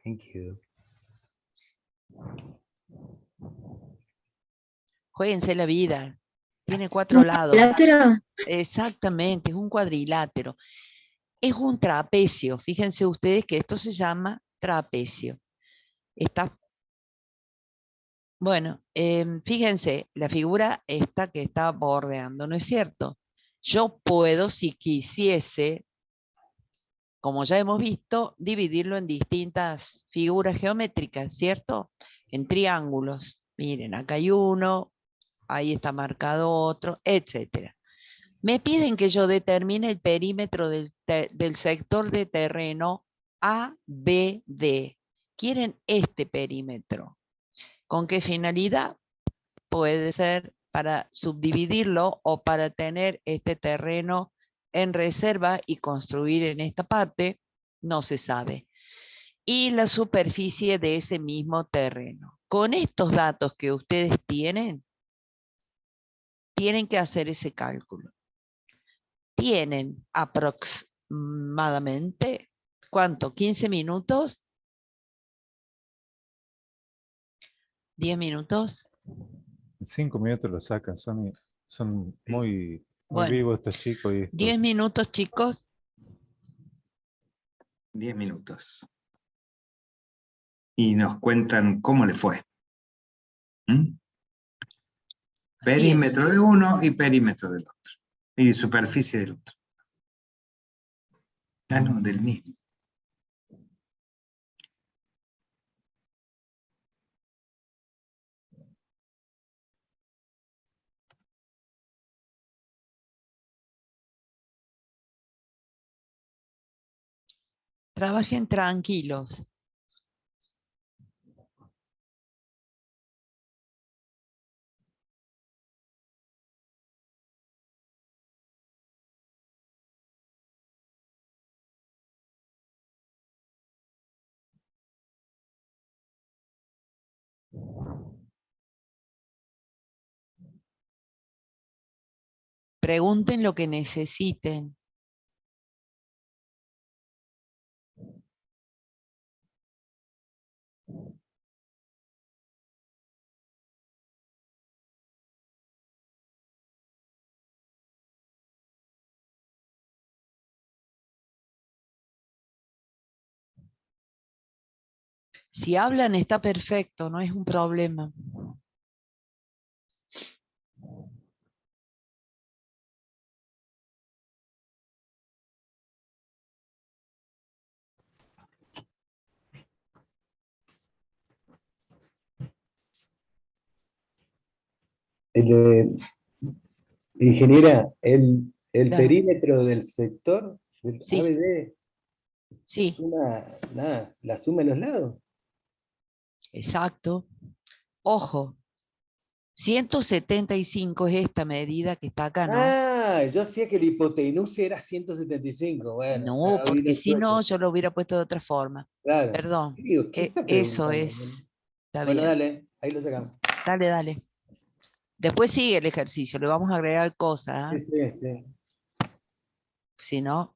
Thank you. Juéguense la vida. Tiene 4 ¿Un lados. cuadrilátero? Exactamente, es un cuadrilátero. Es un trapecio. Fíjense ustedes que esto se llama trapecio. Está, bueno, fíjense, la figura esta que está bordeando, ¿no es cierto? Yo puedo, si quisiese, como ya hemos visto, dividirlo en distintas figuras geométricas, ¿cierto? En triángulos. Miren, acá hay uno, ahí está marcado otro, etcétera. Me piden que yo determine el perímetro del sector de terreno ABD. Quieren este perímetro. ¿Con qué finalidad? Puede ser para subdividirlo o para tener este terreno en reserva y construir en esta parte, no se sabe. Y la superficie de ese mismo terreno. Con estos datos que ustedes tienen que hacer ese cálculo. Tienen aproximadamente, ¿cuánto? ¿15 minutos? ¿10 minutos? 5 minutos lo sacan, son muy Bueno, vivos estos chicos. Y 10 minutos, chicos. 10 minutos. Y nos cuentan cómo le fue. ¿Mm? Perímetro de uno y perímetro del otro. Y superficie del otro. Ah, no, del mismo. Trabajen tranquilos. Pregunten lo que necesiten. Si hablan está perfecto, no es un problema. Ingeniera, el Claro. perímetro del sector del Sí. ABD Sí, suma, nada, la suma de los lados. exacto. Ojo, 175 es esta medida que está acá, ¿no? Ah, yo hacía que la hipotenusa era 175. Bueno, No, ahí porque lo si no, chueco. yo lo hubiera puesto de otra forma. Claro. Perdón. ¿Qué digo? ¿Qué está Eso preguntando? es. Está Bueno, bien. dale, ahí lo sacamos. Dale, dale. Después sigue el ejercicio, le vamos a agregar cosas, ¿ah? Sí, sí, sí. Si no.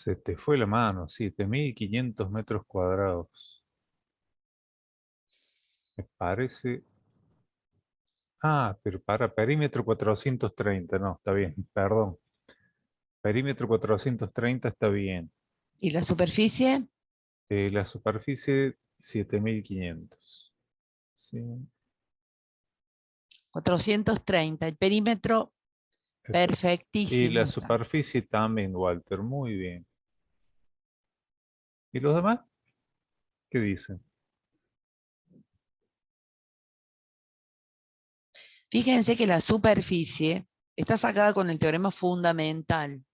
se te fue la mano, 7.500 metros cuadrados. Me parece... Ah, pero para perímetro 430, no, está bien, perdón. Perímetro 430 está bien. ¿Y la superficie? La superficie 7.500. Sí. 430. El perímetro, Y perfectísimo. la está. superficie también, Walter, muy bien. ¿Y los demás? ¿Qué dicen? Fíjense que la superficie está sacada con el teorema fundamental.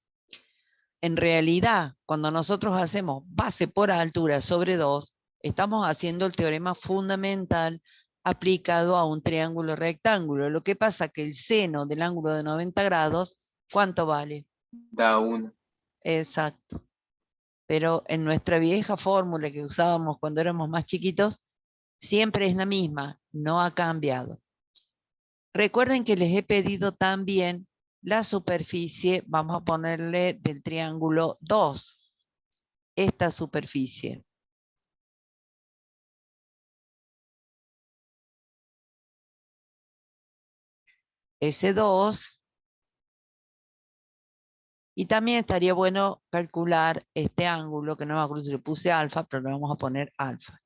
En realidad, cuando nosotros hacemos base por altura sobre 2, estamos haciendo el teorema fundamental aplicado a un triángulo rectángulo. Lo que pasa es que el seno del ángulo de 90 grados, ¿cuánto vale? Da 1. Exacto. Pero en nuestra vieja fórmula que usábamos cuando éramos más chiquitos, siempre es la misma, no ha cambiado. Recuerden que les he pedido también la superficie, vamos a ponerle del triángulo 2, esta superficie. S2. Y también estaría bueno calcular este ángulo, que no me acuerdo si le puse alfa, pero le vamos a poner alfa.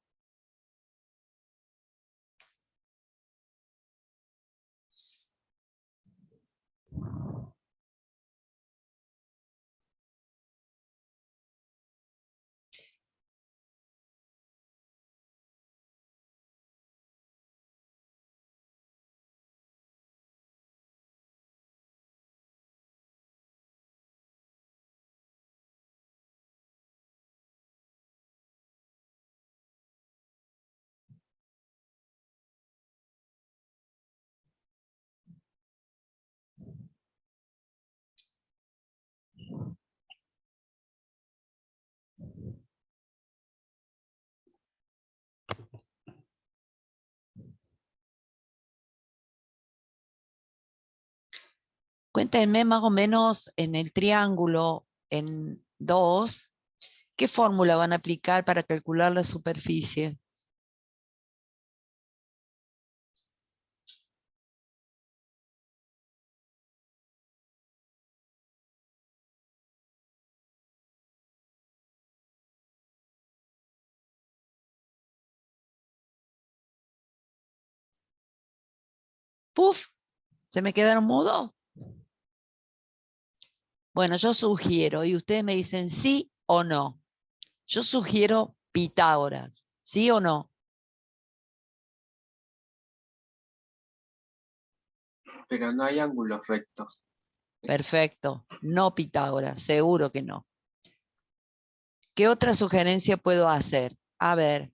Cuéntenme más o menos en el triángulo en 2, ¿qué fórmula van a aplicar para calcular la superficie? ¡Puf! ¿Se me quedaron mudos? Bueno, yo sugiero, y ustedes me dicen sí o no. Yo sugiero Pitágoras, ¿sí o no? Pero no hay ángulos rectos. Perfecto, no Pitágoras, seguro que no. ¿Qué otra sugerencia puedo hacer? A ver,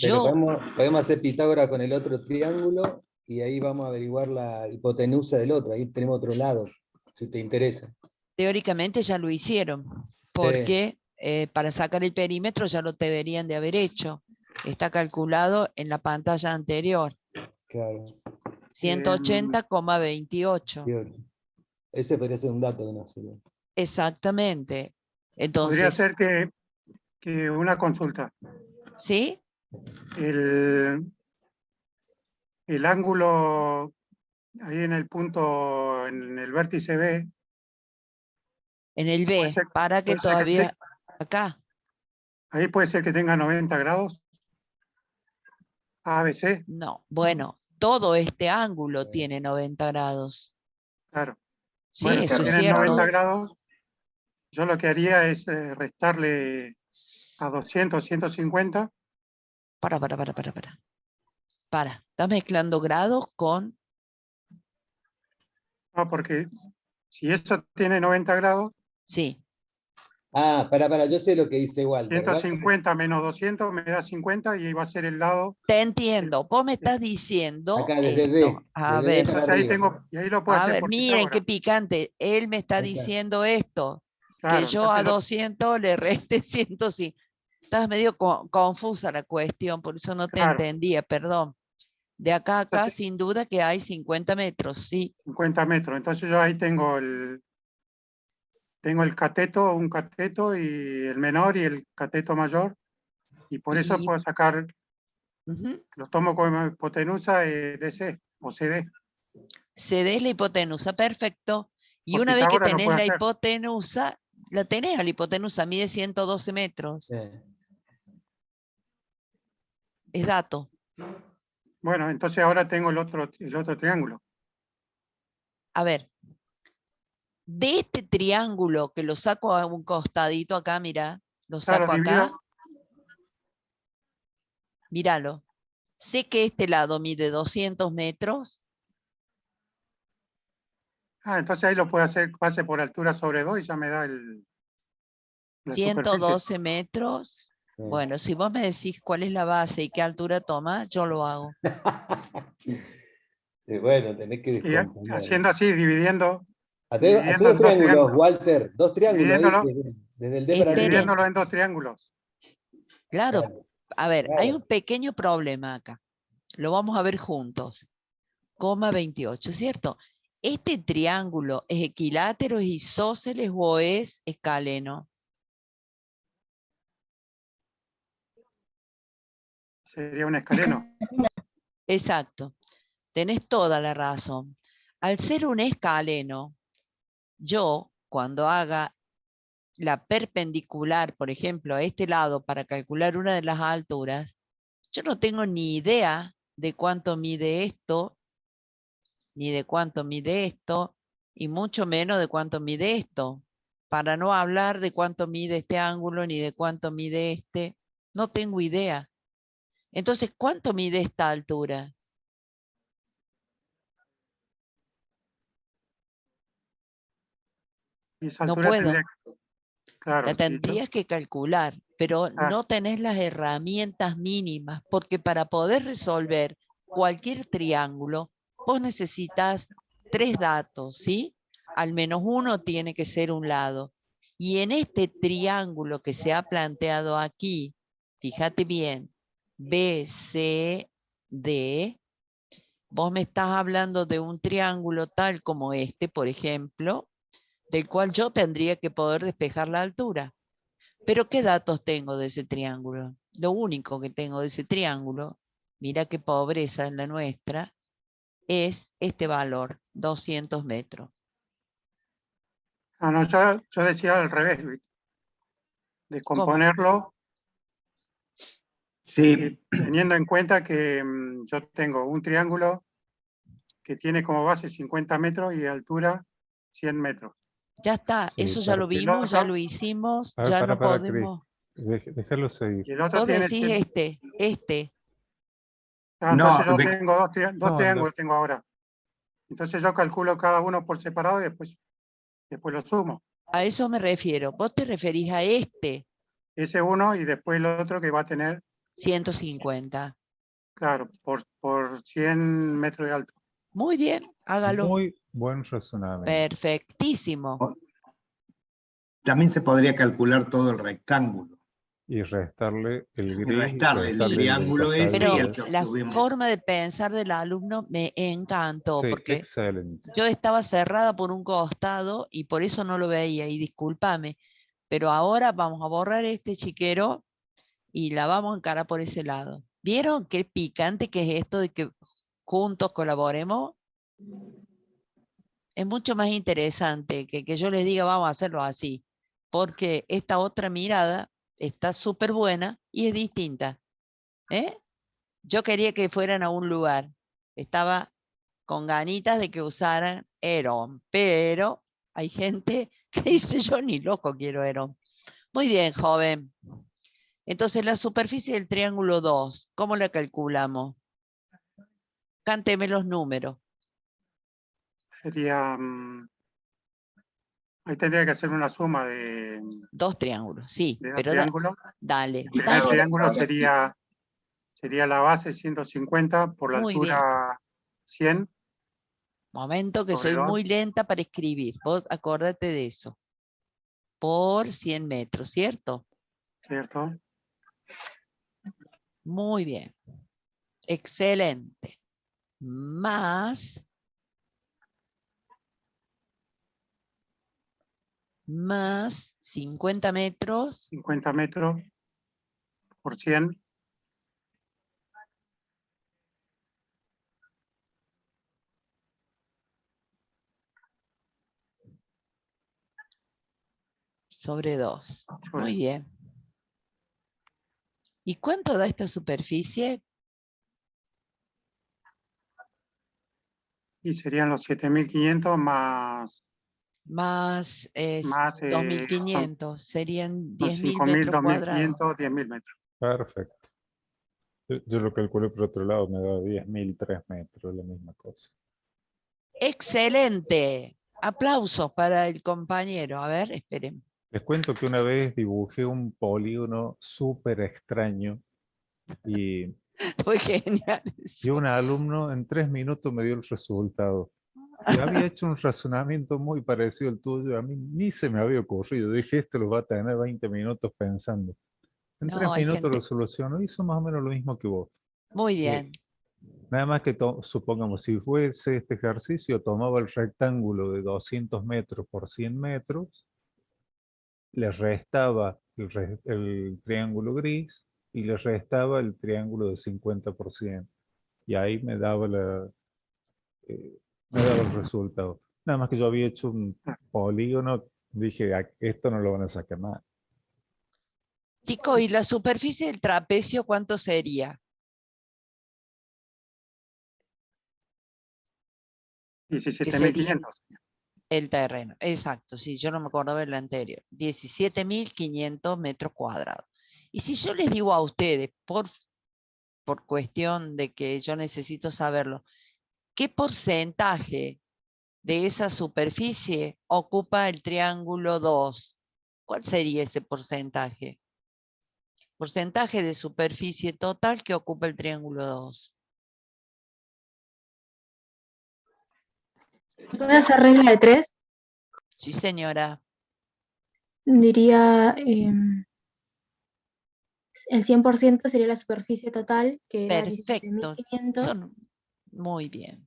Pero yo podemos hacer Pitágoras con el otro triángulo y ahí vamos a averiguar la hipotenusa del otro. Ahí tenemos otro lado, si te interesa. teóricamente ya lo hicieron, porque para sacar el perímetro ya lo deberían de haber hecho. Está calculado en la pantalla anterior, Claro. 180,28. Ese podría ser un dato que no sé. Exactamente. Podría Entonces, ser que una consulta. ¿sí? El ángulo ahí en el punto, en el vértice B, En el puede B, ser, para que puede ser que todavía acá. ahí puede ser que tenga 90 grados. ABC, No, bueno, todo este ángulo tiene 90 grados. claro. Sí, Bueno, si eso es tienen 90 cierto. grados, yo lo que haría es restarle a 200, 150. Para. Estás mezclando grados con... No, porque si eso tiene 90 grados, Sí, Ah, yo sé lo que dice Walter. 150 menos 200 me da 50 y ahí va a ser el lado. te entiendo. Vos me estás diciendo Acá desde esto. D. A Desde D ver, para Entonces ahí arriba. tengo, y ahí lo puedo a hacer ver, por miren qué Pitágoras. picante. Él me está Ahí está. diciendo esto, que Claro, yo a entonces 200 le reste 105. Estás medio confusa la cuestión, por eso no te claro, entendía, perdón. De acá a acá, entonces sin duda que hay 50 metros, sí. 50 metros. Entonces yo ahí tengo el cateto, un cateto y el menor y el cateto mayor. Y por eso Y puedo sacar, ujú, los tomo como hipotenusa DC o CD. cedés la hipotenusa, perfecto. Y Por una vez que Pitágoras lo tenés puedo la hacer. hipotenusa, la tenés a la hipotenusa, mide 112 metros. Es dato. Bueno, entonces ahora tengo el otro triángulo. A ver, de este triángulo que lo saco a un costadito acá, mira, lo Claro, saco acá, dividido. míralo. Sé que este lado mide 200 metros, Ah, entonces ahí lo puedo hacer base por altura sobre 2 y ya me da la superficie. 112 metros. Sí. Bueno, si vos me decís cuál es la base y qué altura toma, yo lo hago. Bueno, tenés que Y descomponer. haciendo así, dividiendo Hacé dividiendo dos en dos triángulos, triángulos. Walter. Dos triángulos ahí, Dividiéndolo, desde el D para arriba. Espere, dividiéndolo en dos triángulos. claro, Claro, a ver, hay claro. un pequeño problema acá. Lo vamos a ver juntos. Coma 28, ¿cierto? ¿Este triángulo es equilátero, es isósceles o es escaleno? Sería un escaleno. Exacto, tenés toda la razón. Al ser un escaleno, yo cuando haga la perpendicular, por ejemplo, a este lado para calcular una de las alturas, yo no tengo ni idea de cuánto mide esto, ni de cuánto mide esto, y mucho menos de cuánto mide esto. Para no hablar de cuánto mide este ángulo, ni de cuánto mide este, no tengo idea. Entonces, ¿cuánto mide esta altura? Y esa No altura puedo. tendría, claro, La sí, tendrías que calcular, pero ah, no tenés las herramientas mínimas, porque para poder resolver cualquier triángulo, vos necesitas 3 datos, ¿sí? Al menos uno tiene que ser un lado. Y en este triángulo que se ha planteado aquí, fíjate bien, B, C, D, vos me estás hablando de un triángulo tal como este, por ejemplo, del cual yo tendría que poder despejar la altura. Pero ¿qué datos tengo de ese triángulo? Lo único que tengo de ese triángulo, mira qué pobreza es la nuestra, es este valor, 200 metros. no, yo decía al revés, ¿viste? ¿Cómo? Descomponerlo Sí, teniendo en cuenta que yo tengo un triángulo que tiene como base 50 metros y de altura 100 metros. Ya está, Sí, eso ya lo Y el vimos, ya otro, lo hicimos, A ver, ya no para, Cris. podemos. Déjalo seguir. y el otro Vos tiene decís 100. este. Entonces no, yo tengo dos No, triángulos tengo ahora. Entonces yo calculo cada uno por separado y después lo sumo. A eso me refiero. Vos te referís a este, Ese uno y después el otro que va a tener, 150. claro, por 100 metros de alto. Muy bien, hágalo. muy buen razonamiento. Perfectísimo. también se podría calcular todo el rectángulo Y restarle el y gris y restarle el restarle el del triángulo ese y Pero el costadito. que la obtuvimos. forma de pensar del alumno me encantó, Sí, porque excelente. yo estaba cerrada por un costado y por eso no lo veía, y discúlpame, pero ahora vamos a borrar este chiquero y la vamos a encarar por ese lado. ¿Vieron qué picante que es esto de que juntos colaboremos? Es mucho más interesante que yo les diga vamos a hacerlo así, porque esta otra mirada está súper buena y es distinta. ¿Eh? Yo quería que fueran a un lugar, estaba con ganitas de que usaran Heron, pero hay gente que dice yo ni loco quiero Heron. Muy bien, joven. Entonces la superficie del triángulo 2, ¿cómo la calculamos? Cánteme los números. Sería, ahí tendría que hacer una suma Dos triángulos, sí, de dos pero triángulos. dale, El primer dale. triángulo sería la base 150 por la Muy bien. altura 100 Momento que sobre soy 2, muy lenta para escribir. Vos acordate de eso. Por 100 metros, ¿cierto? ¿cierto? Muy bien. Excelente. Más 50 metros 50 metros por 100 sobre 2. sobre Muy bien. ¿Y cuánto da esta superficie? Y serían los 7.500 Más más 2.500, serían son 10.000 5.000, metros cuadrados. 2.500, 10.000 metros. Perfecto. Yo lo calculé por otro lado, me da 10.000, 3 metros, la misma cosa. Excelente. Aplausos para el compañero. A ver, esperen. Les cuento que una vez dibujé un polígono súper extraño y Fue genial. y un alumno en 3 minutos me dio el resultado. Y había hecho un razonamiento muy parecido al tuyo. A mí ni se me había ocurrido. Dije, este lo va a tener 20 minutos pensando. En 3 No, hay minutos lo gente. solucionó. Hizo más o menos lo mismo que vos. Muy bien. Nada más que supongamos, si fuese este ejercicio, tomaba el rectángulo de 200 metros por 100 metros, le restaba el triángulo gris y le restaba el triángulo de 50%. Y ahí me daba el resultado. Nada más que yo había hecho un polígono, dije, esto no lo van a sacar más. Chico, ¿y la superficie del trapecio cuánto sería? 17.500. El terreno, exacto, sí, yo no me acordaba del anterior. 17.500 metros cuadrados. Y si yo les digo a ustedes, por cuestión de que yo necesito saberlo, ¿qué porcentaje de esa superficie ocupa el triángulo 2? ¿Cuál sería ese porcentaje? Porcentaje de superficie total que ocupa el triángulo 2. ¿Puede hacer regla de 3? Sí, señora. Diría el 100% sería la superficie total, que era Perfecto. 17.500. Son muy bien.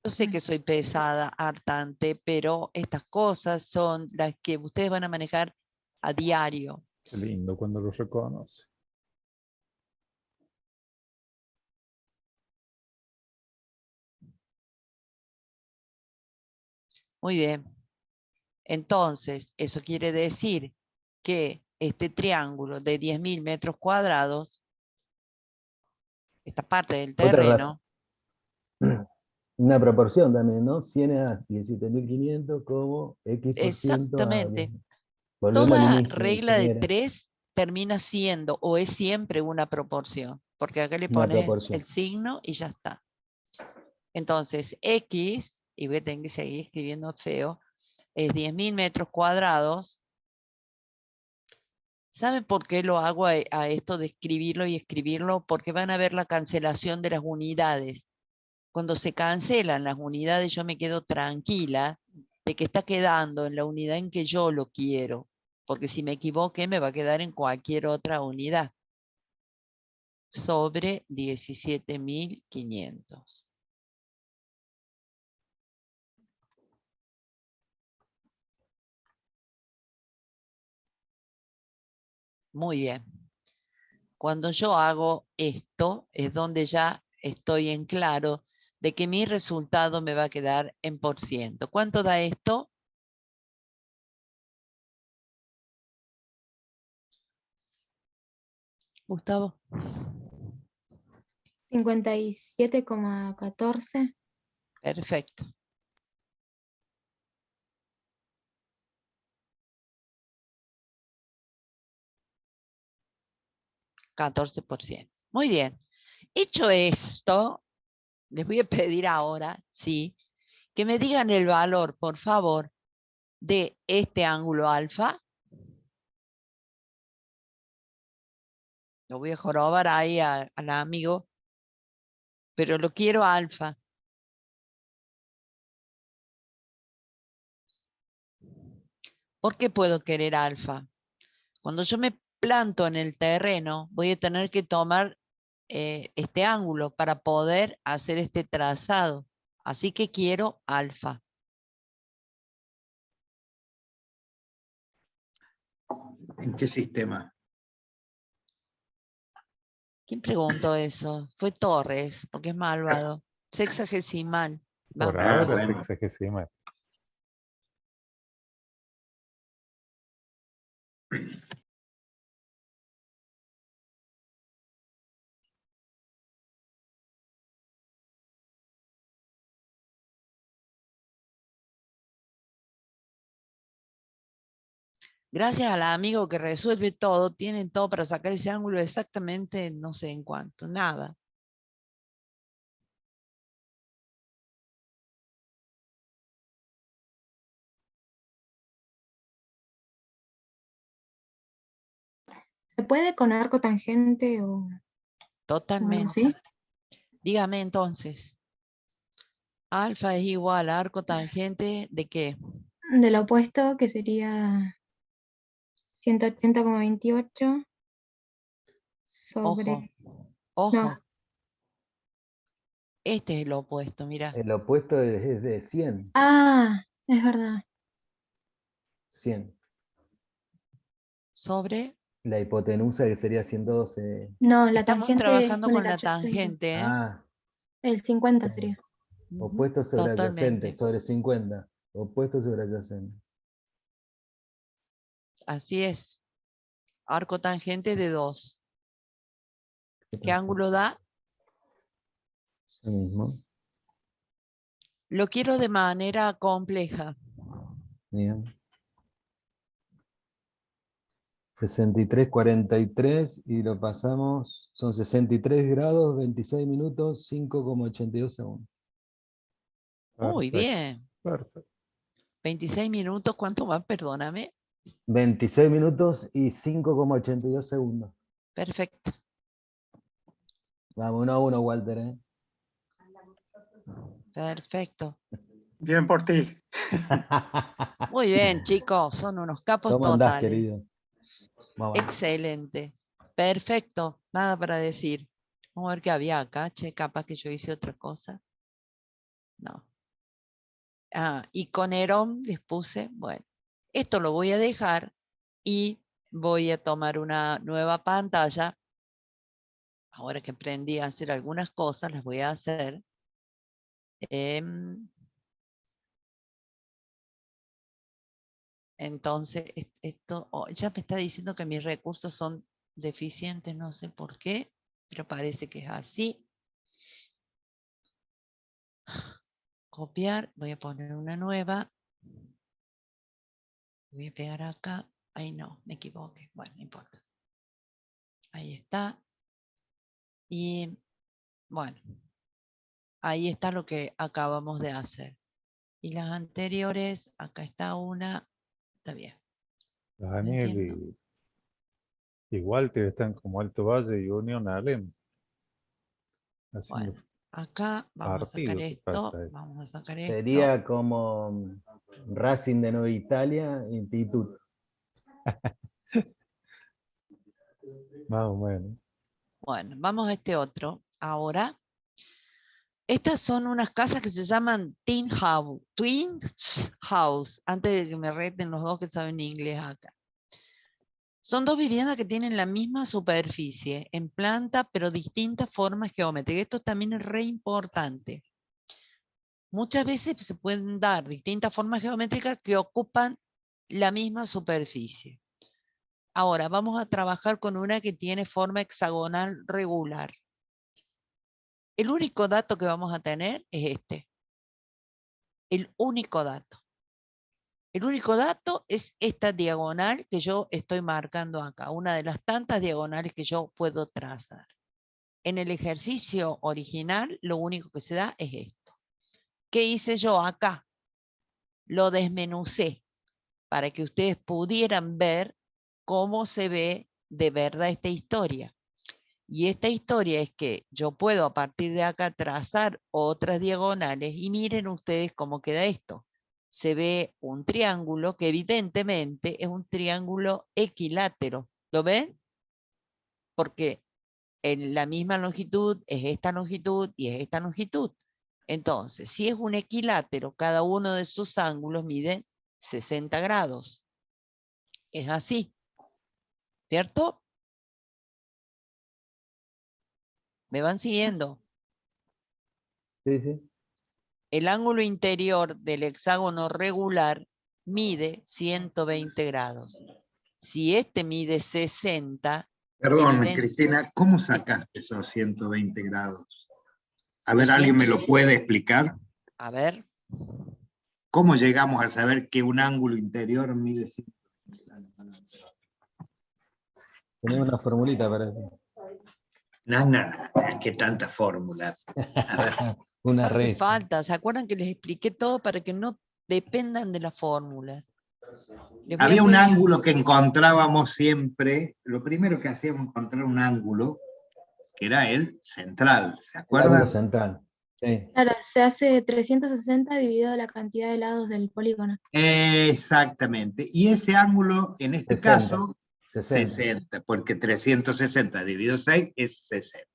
Yo sé que soy pesada, hartante, pero estas cosas son las que ustedes van a manejar a diario. Qué lindo cuando lo reconoce. Muy bien. Entonces, eso quiere decir que este triángulo de 10.000 metros cuadrados, esta parte del Otra razón. terreno, Una proporción también, ¿no? 100 a 17.500 como X% a 10. exactamente, Volvemos al toda inicio, regla de ingeniera. 3 termina siendo o es siempre una proporción, porque acá le Una pones proporción. el signo y ya está. Entonces, X, y voy a tener que seguir escribiendo feo, es 10.000 metros cuadrados. ¿Saben por qué lo hago a esto de escribirlo y escribirlo? Porque van a ver la cancelación de las unidades. Cuando se cancelan las unidades, yo me quedo tranquila de que está quedando en la unidad en que yo lo quiero. Porque si me equivoqué, me va a quedar en cualquier otra unidad. Sobre 17.500. Muy bien. Cuando yo hago esto, es donde ya estoy en claro de que mi resultado me va a quedar en por ciento. ¿Cuánto da esto? Gustavo. 57,14. Perfecto. %. Muy bien. Hecho esto, les voy a pedir ahora, sí, que me digan el valor, por favor, de este ángulo alfa. Lo voy a jorobar ahí al amigo, pero lo quiero alfa. ¿Por qué puedo querer alfa? Cuando yo me planto en el terreno, voy a tener que tomar este ángulo para poder hacer este trazado. Así que quiero alfa. ¿En qué sistema? ¿Quién preguntó eso? Fue Torres, porque es malvado. Sexagesimal. Por Vamos. ahora bueno. sexagesimal. Gracias al amigo que resuelve todo, tienen todo para sacar ese ángulo exactamente, no sé en cuánto, nada. ¿Se puede con arco tangente o algo Totalmente. así? Dígame entonces. Alfa es igual a arco tangente ¿de qué? Del opuesto, que sería 180,28 sobre... Ojo. No, Este es el opuesto, mira. El opuesto es de 100. es verdad. 100. Sobre. La hipotenusa que sería 112. No, la Estamos tangente es trabajando con con el la adyacente. tangente, ¿eh? El 50 sería. Ujú, Opuesto sobre adyacente, totalmente. sobre 50. Opuesto sobre adyacente. Así es. Arco tangente de 2. ¿Qué ángulo da? Eso mismo. Lo quiero de manera compleja. Bien. 63,43 y lo pasamos, son 63 grados, 26 minutos, 5,82 segundos. Muy Perfecto, bien. perfecto. 26 minutos, ¿cuánto más? Perdóname. 26 minutos y 5,82 segundos. Perfecto. Vamos 1-1, Walter, ¿eh? Perfecto. Bien por ti. Muy bien, chicos. Son unos capos ¿Cómo andás, totales. querido? Vamos. Excelente. Perfecto. Nada para decir. Vamos a ver qué había acá. Che, capaz que yo hice otra cosa. No. Y con Herón les puse, bueno, esto lo voy a dejar y voy a tomar una nueva pantalla. Ahora que aprendí a hacer algunas cosas, las voy a hacer. Entonces, esto ya me está diciendo que mis recursos son deficientes, no sé por qué, pero parece que es así. Copiar, voy a poner una nueva. Voy a pegar acá. Ahí no, me equivoqué. Bueno, no importa. Ahí está. Y bueno, ahí está lo que acabamos de hacer. Y las anteriores, acá está una. Está bien. Daniel Entiendo. y Walter están como Alto Valle y Unión Alem. Haciendo Bueno, acá vamos a sacar partido, ¿qué pasa esto. ahí? Vamos a sacar esto. Sería como Racing de Nueva Italia, Instituto. Más o menos. Bueno, vamos a este otro. Ahora, estas son unas casas que se llaman Twin House, antes de que me reten los dos que saben inglés acá. Son dos viviendas que tienen la misma superficie en planta, pero distintas formas geométricas. Esto también es re importante. Muchas veces se pueden dar distintas formas geométricas que ocupan la misma superficie. Ahora, vamos a trabajar con una que tiene forma hexagonal regular. El único dato que vamos a tener es este. El único dato. El único dato es esta diagonal que yo estoy marcando acá, una de las tantas diagonales que yo puedo trazar. En el ejercicio original, lo único que se da es esto. ¿Qué hice yo acá? Lo desmenucé para que ustedes pudieran ver cómo se ve de verdad esta historia. Y esta historia es que yo puedo a partir de acá trazar otras diagonales y miren ustedes cómo queda esto. Se ve un triángulo que evidentemente es un triángulo equilátero. ¿Lo ven? Porque en la misma longitud es esta longitud y es esta longitud. Entonces, si es un equilátero, cada uno de sus ángulos mide 60 grados. Es así, ¿cierto? ¿Me van siguiendo? Sí, sí. El ángulo interior del hexágono regular mide 120 grados. Si este mide 60, Perdón, Cristina, ¿cómo sacaste esos 120 grados? A ver, Los ¿alguien me 100, lo puede explicar? a ver, ¿Cómo llegamos a saber que un ángulo interior mide 120 grados? Tenemos una formulita para eso. No, qué tantas fórmulas. A ver, Una No hace red. falta. ¿Se acuerdan que les expliqué todo para que no dependan de las fórmulas? Les voy a había un pedir- ángulo que encontrábamos siempre, lo primero que hacíamos encontrar un ángulo, que era el central, ¿se El ángulo acuerdan? central. Sí. Claro, se hace 360 dividido la cantidad de lados del polígono. Exactamente. Y ese ángulo, en este 60. caso, 60. 60, porque 360 dividido 6 es 60.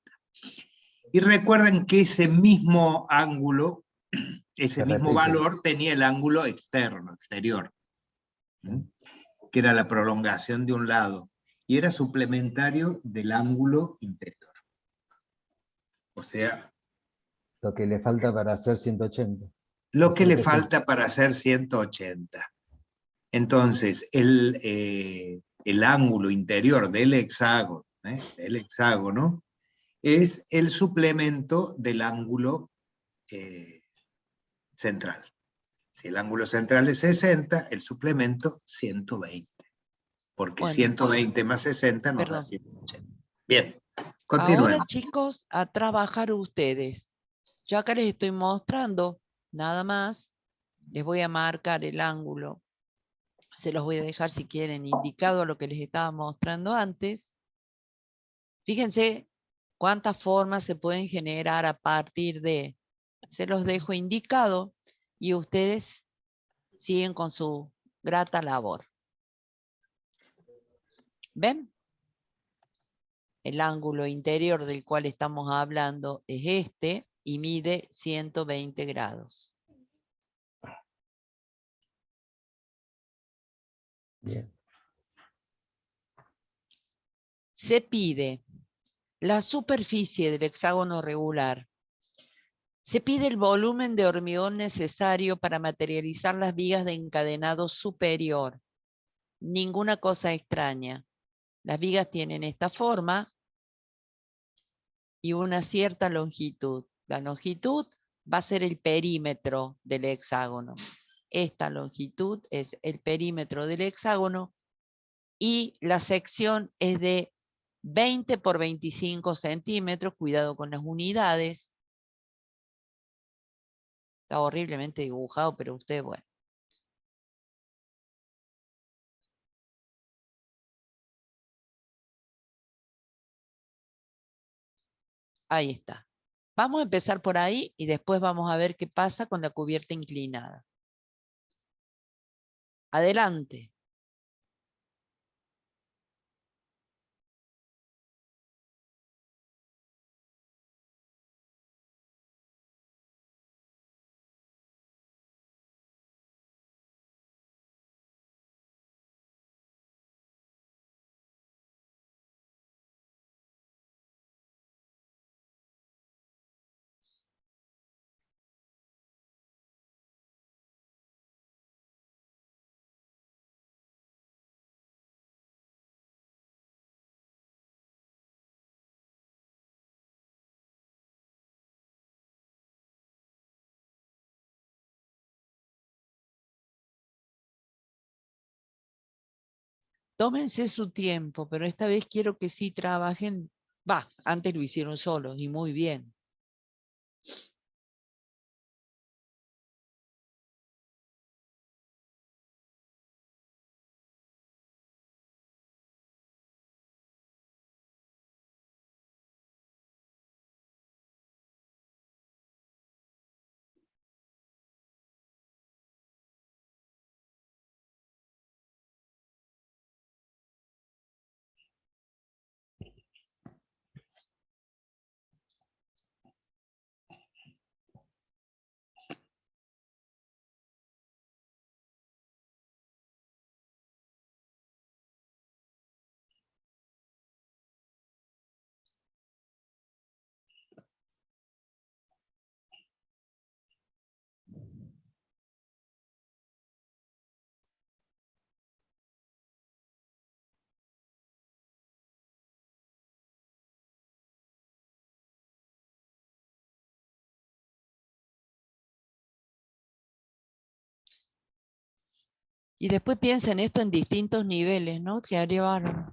Y recuerden que ese mismo ángulo, ese Se mismo repite. valor tenía el ángulo externo, exterior, ¿m? Que era la prolongación de un lado, y era suplementario del ángulo interior. O sea, Lo que le falta para hacer 180. lo que le 180. falta para hacer 180. Entonces, el ángulo interior del hexágono, es el suplemento del ángulo central. Si el ángulo central es 60, el suplemento 120. Porque Bueno. 120 más 60 nos da Perdón. 180. Bien, Ahora, continuemos. chicos, a trabajar ustedes. Yo acá les estoy mostrando nada más. Les voy a marcar el ángulo. Se los voy a dejar si quieren indicado a lo que les estaba mostrando antes. Fíjense cuántas formas se pueden generar a partir de. Se los dejo indicado y ustedes siguen con su grata labor. ¿Ven? El ángulo interior del cual estamos hablando es este y mide 120 grados. Bien. Se pide la superficie del hexágono regular. Se pide el volumen de hormigón necesario para materializar las vigas de encadenado superior. Ninguna cosa extraña. Las vigas tienen esta forma y una cierta longitud. La longitud va a ser el perímetro del hexágono. Esta longitud es el perímetro del hexágono y la sección es de 20 por 25 centímetros. Cuidado con las unidades. Está horriblemente dibujado, pero usted, bueno. Ahí está. Vamos a empezar por ahí y después vamos a ver qué pasa con la cubierta inclinada. Adelante. Tómense su tiempo, pero esta vez quiero que sí trabajen. Antes lo hicieron solos y muy bien. Y después piensen esto en distintos niveles, ¿no? Que haría bárbaro.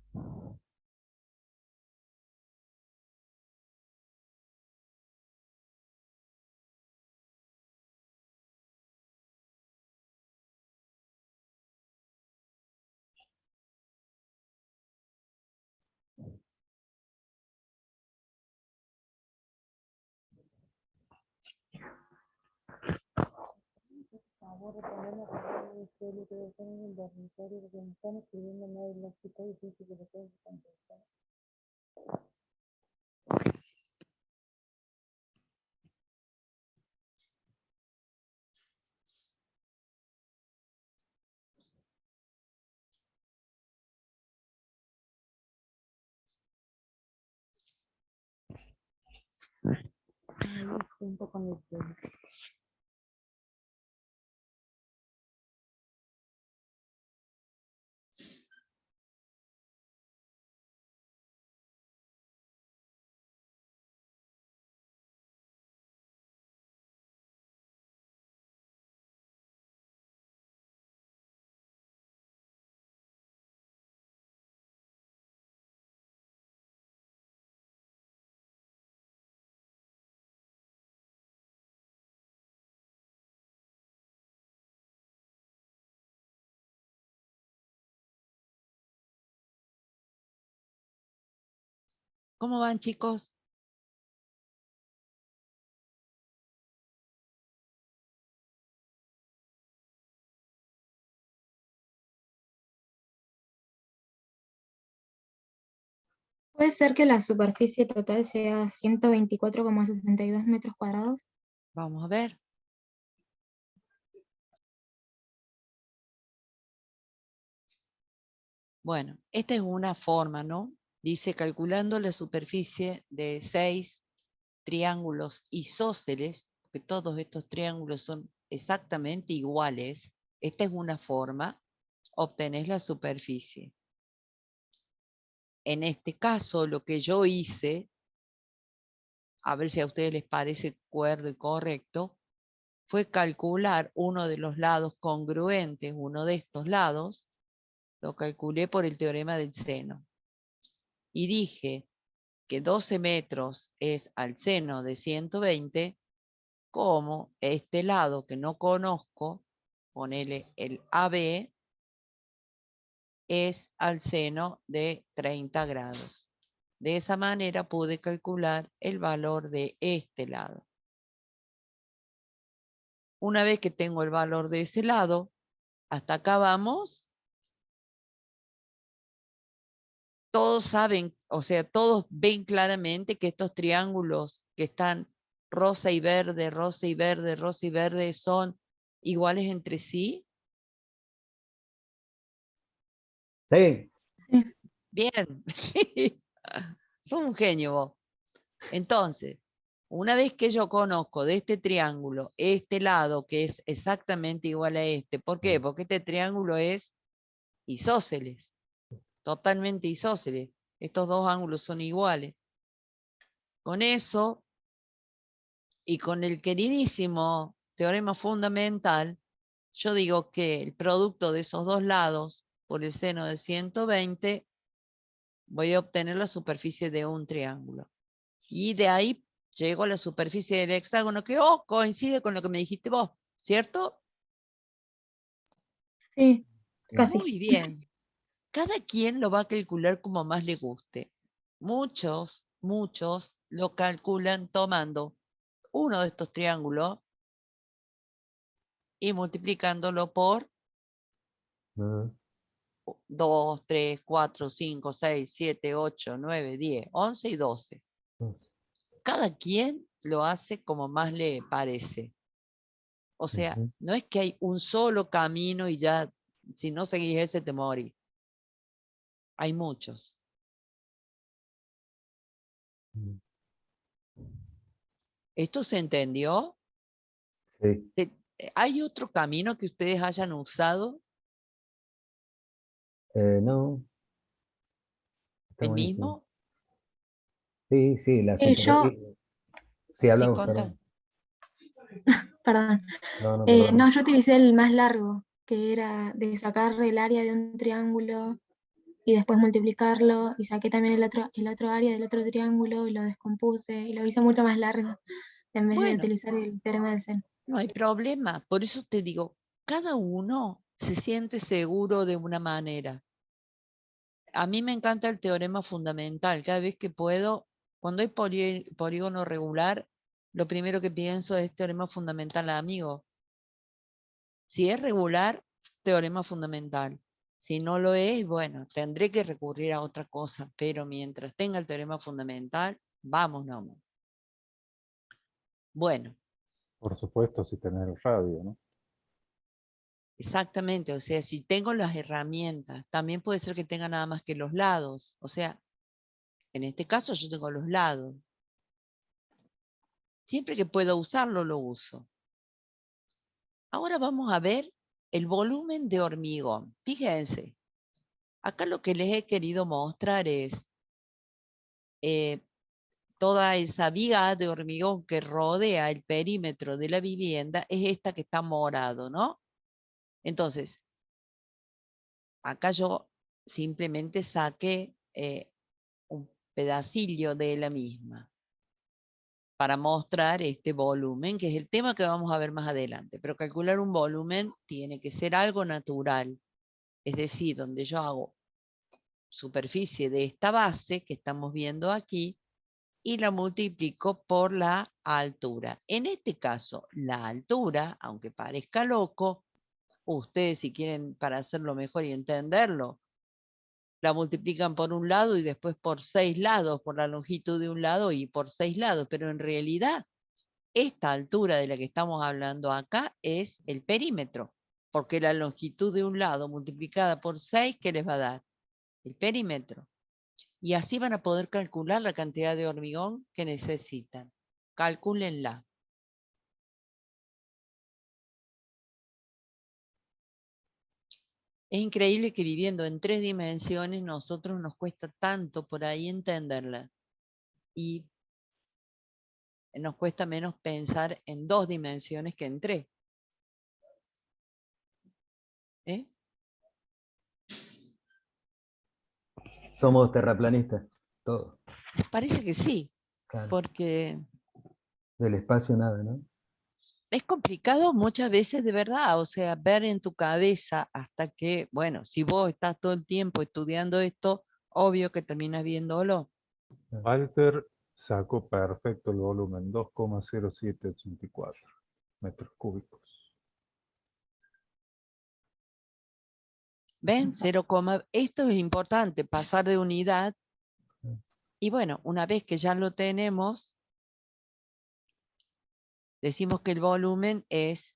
Favor de ponerme a cargar de suelo que debe estar en el dormitorio porque me están escribiendo mail las chicas y dicen que lo tengo que contestar. Ahí junto con el suelo. ¿Cómo van, chicos? Puede ser que la superficie total sea 124,62 metros cuadrados. Vamos a ver. Bueno, esta es una forma, ¿no? Dice, calculando la superficie de 6 triángulos isósceles, que todos estos triángulos son exactamente iguales, esta es una forma, obtenés la superficie. En este caso, lo que yo hice, a ver si a ustedes les parece cuerdo y correcto, fue calcular uno de los lados congruentes, uno de estos lados, lo calculé por el teorema del seno. Y dije que 12 metros es al seno de 120, como este lado que no conozco, ponele el AB, es al seno de 30 grados. De esa manera pude calcular el valor de este lado. Una vez que tengo el valor de ese lado, hasta acá vamos. Todos saben, o sea, todos ven claramente que estos triángulos que están rosa y verde, rosa y verde, rosa y verde son iguales entre sí. Sí. Bien. Sos un genio vos. Entonces, una vez que yo conozco de este triángulo, este lado que es exactamente igual a este, ¿por qué? Porque este triángulo es isósceles, totalmente isósceles. Estos dos ángulos son iguales. Con eso, y con el queridísimo teorema fundamental, yo digo que el producto de esos dos lados por el seno de 120, voy a obtener la superficie de un triángulo. Y de ahí llego a la superficie del hexágono, que coincide con lo que me dijiste vos, ¿cierto? Sí, casi. Muy bien. Cada quien lo va a calcular como más le guste. Muchos lo calculan tomando uno de estos triángulos y multiplicándolo por 2, 3, 4, 5, 6, 7, 8, 9, 10, 11 y 12. Cada quien lo hace como más le parece. O sea, no es que hay un solo camino y ya, si no seguís ese te morís. Hay muchos. ¿Esto se entendió? Sí. ¿Hay otro camino que ustedes hayan usado? No. Está ¿El buenísimo. mismo? Sí, sí, la Sí, yo, Sí, Sí, hablamos, contá. perdón. perdón. No, perdón. No, yo utilicé el más largo, que era de sacar el área de un triángulo y después multiplicarlo, y saqué también el otro área del otro triángulo y lo descompuse y lo hice mucho más largo en vez de Bueno, utilizar el teorema del seno. no hay problema. Por eso te digo, cada uno se siente seguro de una manera. A mí me encanta el teorema fundamental. Cada vez que puedo, cuando hay polígono regular, lo primero que pienso es teorema fundamental, amigo. Si es regular, teorema fundamental. Si no lo es, bueno, tendré que recurrir a otra cosa, pero mientras tenga el teorema fundamental, vamos nomás. Bueno, Por supuesto, si tenés el radio, ¿no? exactamente, o sea, si tengo las herramientas, también puede ser que tenga nada más que los lados, o sea, en este caso yo tengo los lados. Siempre que pueda usarlo, lo uso. Ahora vamos a ver el volumen de hormigón. Fíjense, acá lo que les he querido mostrar es toda esa viga de hormigón que rodea el perímetro de la vivienda, es esta que está morado, ¿no? Entonces, acá yo simplemente saqué un pedacillo de la misma para mostrar este volumen, que es el tema que vamos a ver más adelante. Pero calcular un volumen tiene que ser algo natural, es decir, donde yo hago superficie de esta base que estamos viendo aquí y la multiplico por la altura. En este caso, la altura, aunque parezca loco, ustedes si quieren para hacerlo mejor y entenderlo, la multiplican por un lado y después por 6 lados, por la longitud de un lado y por 6 lados, pero en realidad esta altura de la que estamos hablando acá es el perímetro, porque la longitud de un lado multiplicada por 6, ¿qué les va a dar? El perímetro. Y así van a poder calcular la cantidad de hormigón que necesitan. Calcúlenla. Es increíble que viviendo en 3 dimensiones nosotros nos cuesta tanto por ahí entenderla. Y nos cuesta menos pensar en 2 dimensiones que en 3. ¿Eh? Somos terraplanistas, todos. Parece que sí, Claro. porque Del espacio nada, ¿no? es complicado muchas veces de verdad, o sea, ver en tu cabeza hasta que, bueno, si vos estás todo el tiempo estudiando esto, obvio que terminas viéndolo. Walter sacó perfecto el volumen, 2,0784 metros cúbicos. ¿Ven? 0, esto es importante, pasar de unidad. Y bueno, una vez que ya lo tenemos, decimos que el volumen es,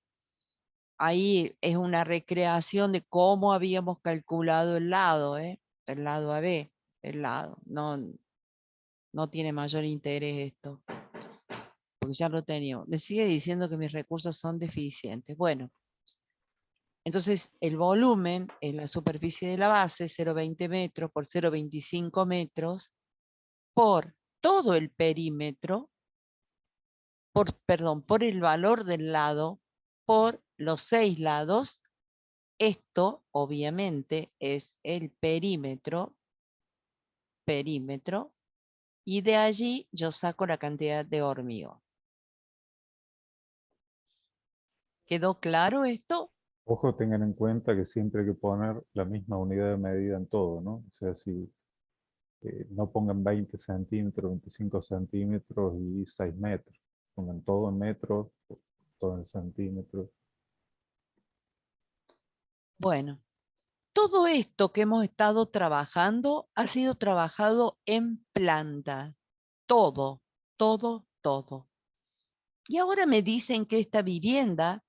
ahí es una recreación de cómo habíamos calculado el lado, el lado AB, el lado. No tiene mayor interés esto, porque ya lo tenía. Le sigue diciendo que mis recursos son deficientes. Bueno, entonces el volumen es la superficie de la base, 0,20 metros por 0,25 metros, por todo el perímetro, por el valor del lado, por los 6 lados. Esto, obviamente, es el perímetro, y de allí yo saco la cantidad de hormigón. ¿Quedó claro esto? Ojo, tengan en cuenta que siempre hay que poner la misma unidad de medida en todo, ¿no? O sea, si no pongan 20 centímetros, 25 centímetros y 6 metros. Pongan todo en metros, todo en centímetros. Bueno, todo esto que hemos estado trabajando ha sido trabajado en planta. Todo, todo, todo. Y ahora me dicen que esta vivienda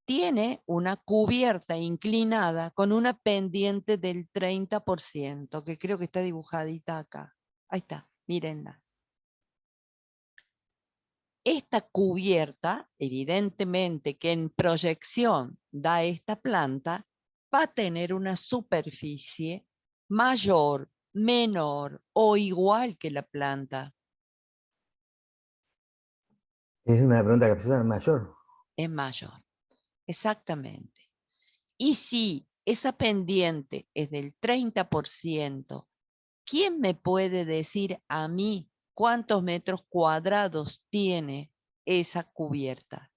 tiene una cubierta inclinada con una pendiente del 30%, que creo que está dibujadita acá. Ahí está, mírenla. Esta cubierta, evidentemente que en proyección da esta planta, va a tener una superficie mayor, menor o igual que la planta. Es una pregunta capciosa mayor. Es mayor, exactamente. Y si esa pendiente es del 30%, ¿quién me puede decir a mí cuántos metros cuadrados tiene esa cubierta?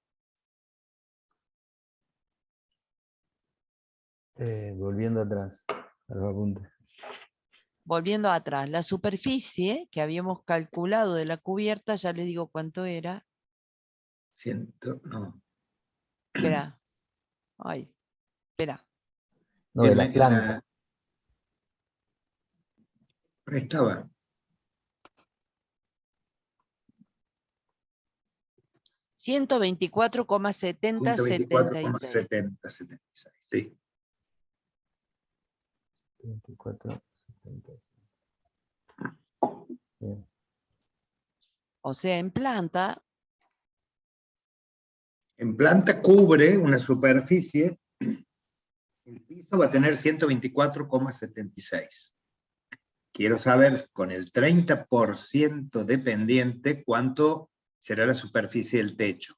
Volviendo atrás, a los apuntes. Volviendo atrás, la superficie que habíamos calculado de la cubierta, ya le digo cuánto era. No. Espera. Ay, espera. No, de la En planta. ahí estaba. 124,7076. 124,7076. Sí. 24, 76. Bien. O sea, en planta, En planta cubre una superficie, el piso va a tener 124,76. Quiero saber con el 30% de pendiente cuánto será la superficie del techo.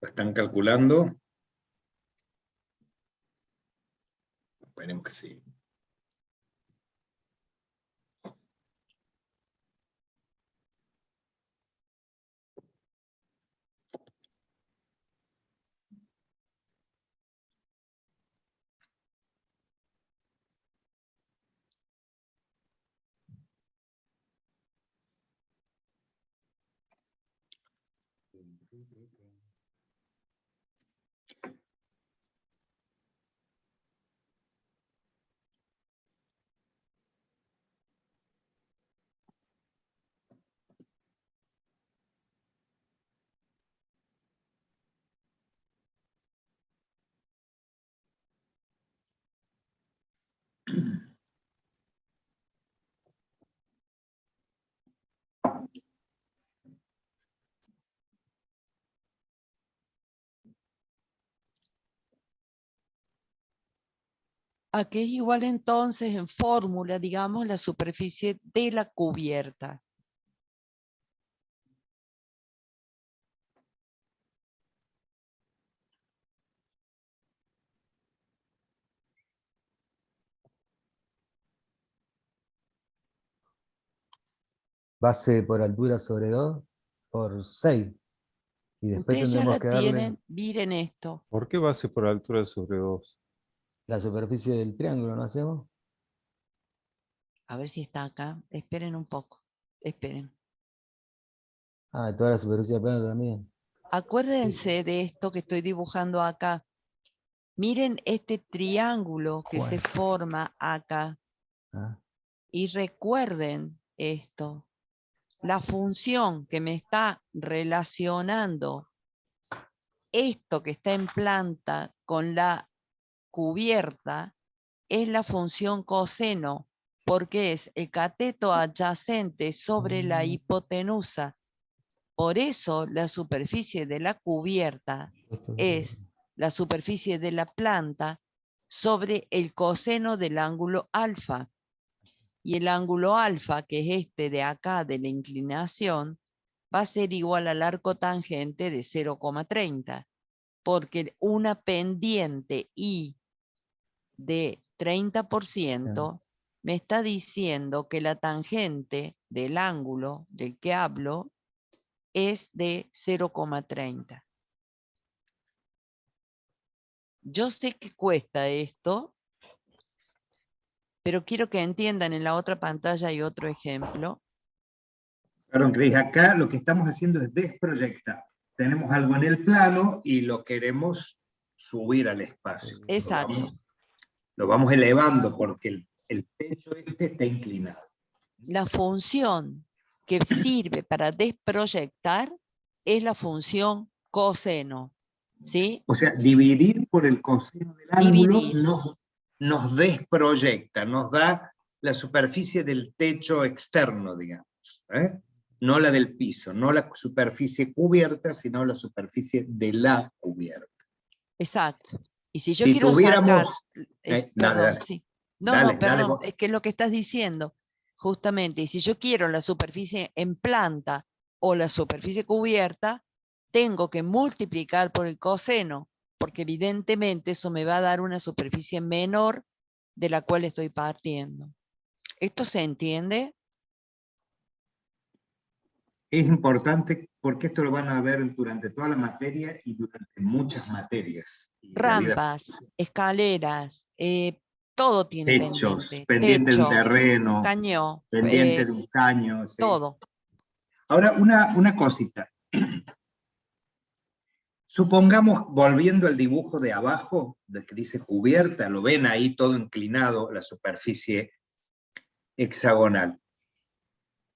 ¿Lo están calculando? Esperemos que sí. ¿a qué es igual entonces en fórmula, digamos, la superficie de la cubierta? Base por altura sobre 2 por 6. Y después Ustedes ya tendremos la que darle tienen, miren esto. ¿Por qué base por altura sobre 2? la superficie del triángulo, ¿no hacemos? A ver si está acá. Esperen un poco. Esperen. Ah, toda la superficie de plano también. Acuérdense de esto que estoy dibujando acá. Miren este triángulo que se Bueno. forma acá. Ah, Y recuerden esto. La función que me está relacionando esto que está en planta con la cubierta es la función coseno, porque es el cateto adyacente sobre la hipotenusa. Por eso la superficie de la cubierta es la superficie de la planta sobre el coseno del ángulo alfa. Y el ángulo alfa, que es este de acá de la inclinación, va a ser igual al arco tangente de 0,30, porque una pendiente I de 30% me está diciendo que la tangente del ángulo del que hablo es de 0,30. Yo sé que cuesta esto, pero quiero que entiendan, en la otra pantalla hay otro ejemplo. Perdón, Cris, acá lo que estamos haciendo es desproyectar. Tenemos algo en el plano y lo queremos subir al espacio. Exacto. Lo vamos elevando porque el techo este está inclinado. La función que sirve para desproyectar es la función coseno, ¿sí? O sea, dividir por el coseno del ángulo Dividir. nos desproyecta, nos da la superficie del techo externo, digamos, ¿eh? No la del piso, no la superficie cubierta, sino la superficie de la cubierta. Exacto. Y si yo Si quiero sacar, tuviéramos... dale, dale, sí. No, dale, perdón, vos. es que es lo que estás diciendo, justamente. Y si yo quiero la superficie en planta o la superficie cubierta, tengo que multiplicar por el coseno, porque evidentemente eso me va a dar una superficie menor de la cual estoy partiendo. ¿Esto se entiende? Es importante porque esto lo van a ver durante toda la materia y durante muchas materias. Y la vida- Rampas, escaleras, todo tiene techos, pendiente. pendiente de un Techo, terreno, caño, pendiente de un caño. Sí. todo. Ahora, una cosita. Supongamos, volviendo al dibujo de abajo, del que dice cubierta, lo ven ahí todo inclinado, la superficie hexagonal.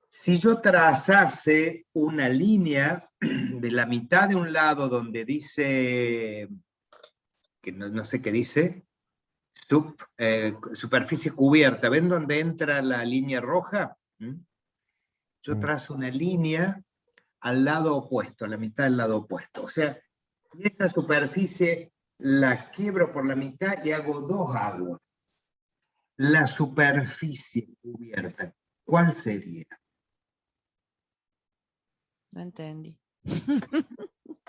Si yo trazase una línea de la mitad de un lado donde dice, que no sé qué dice, superficie cubierta, ¿ven dónde entra la línea roja? Yo trazo una línea al lado opuesto, a la mitad del lado opuesto. O sea, y esa superficie la quiebro por la mitad y hago dos aguas. La superficie cubierta, ¿cuál sería? No entendí.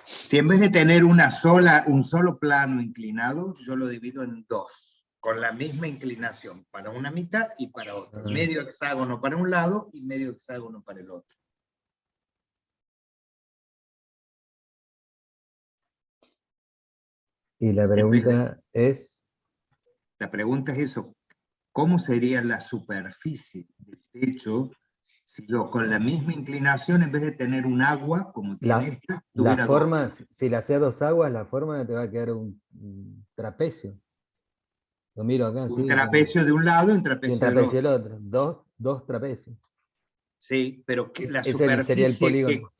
Si en vez de tener un solo plano inclinado, yo lo divido en dos, con la misma inclinación, para una mitad y para otra. Medio hexágono para un lado y medio hexágono para el otro. Y la pregunta es, La pregunta es eso, ¿cómo sería la superficie del techo si yo con la misma inclinación, en vez de tener un agua, como tiene esta, la tuviera forma, dos? si le hacía dos aguas, la forma te va a quedar un trapecio. Lo miro acá, Un sí. trapecio de un lado y un Y un trapecio del trapecio del otro. otro. Dos trapecios. Sí, pero que la Sería el polígono.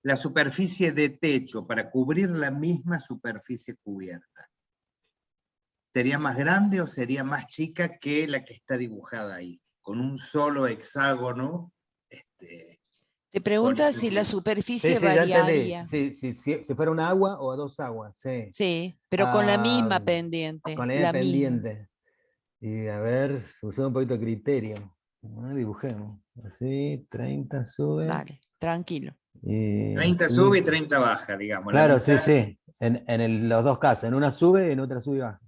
la superficie de techo para cubrir la misma superficie cubierta, ¿sería más grande o sería más chica que la que está dibujada ahí? Con un solo hexágono. Te pregunta este si la Sí, superficie sí, ya entendí. variaría. Si fuera un agua o dos aguas, sí. Sí, pero con la misma Con pendiente. la La misma. pendiente. Y a ver, usemos un poquito de criterio. Dibujemos. Así, 30 sube. Dale, tranquilo. Y 30 así. sube y 30 baja, digamos. La Claro, sí, mitad. sí. Los dos casos. En una sube y en otra sube y baja.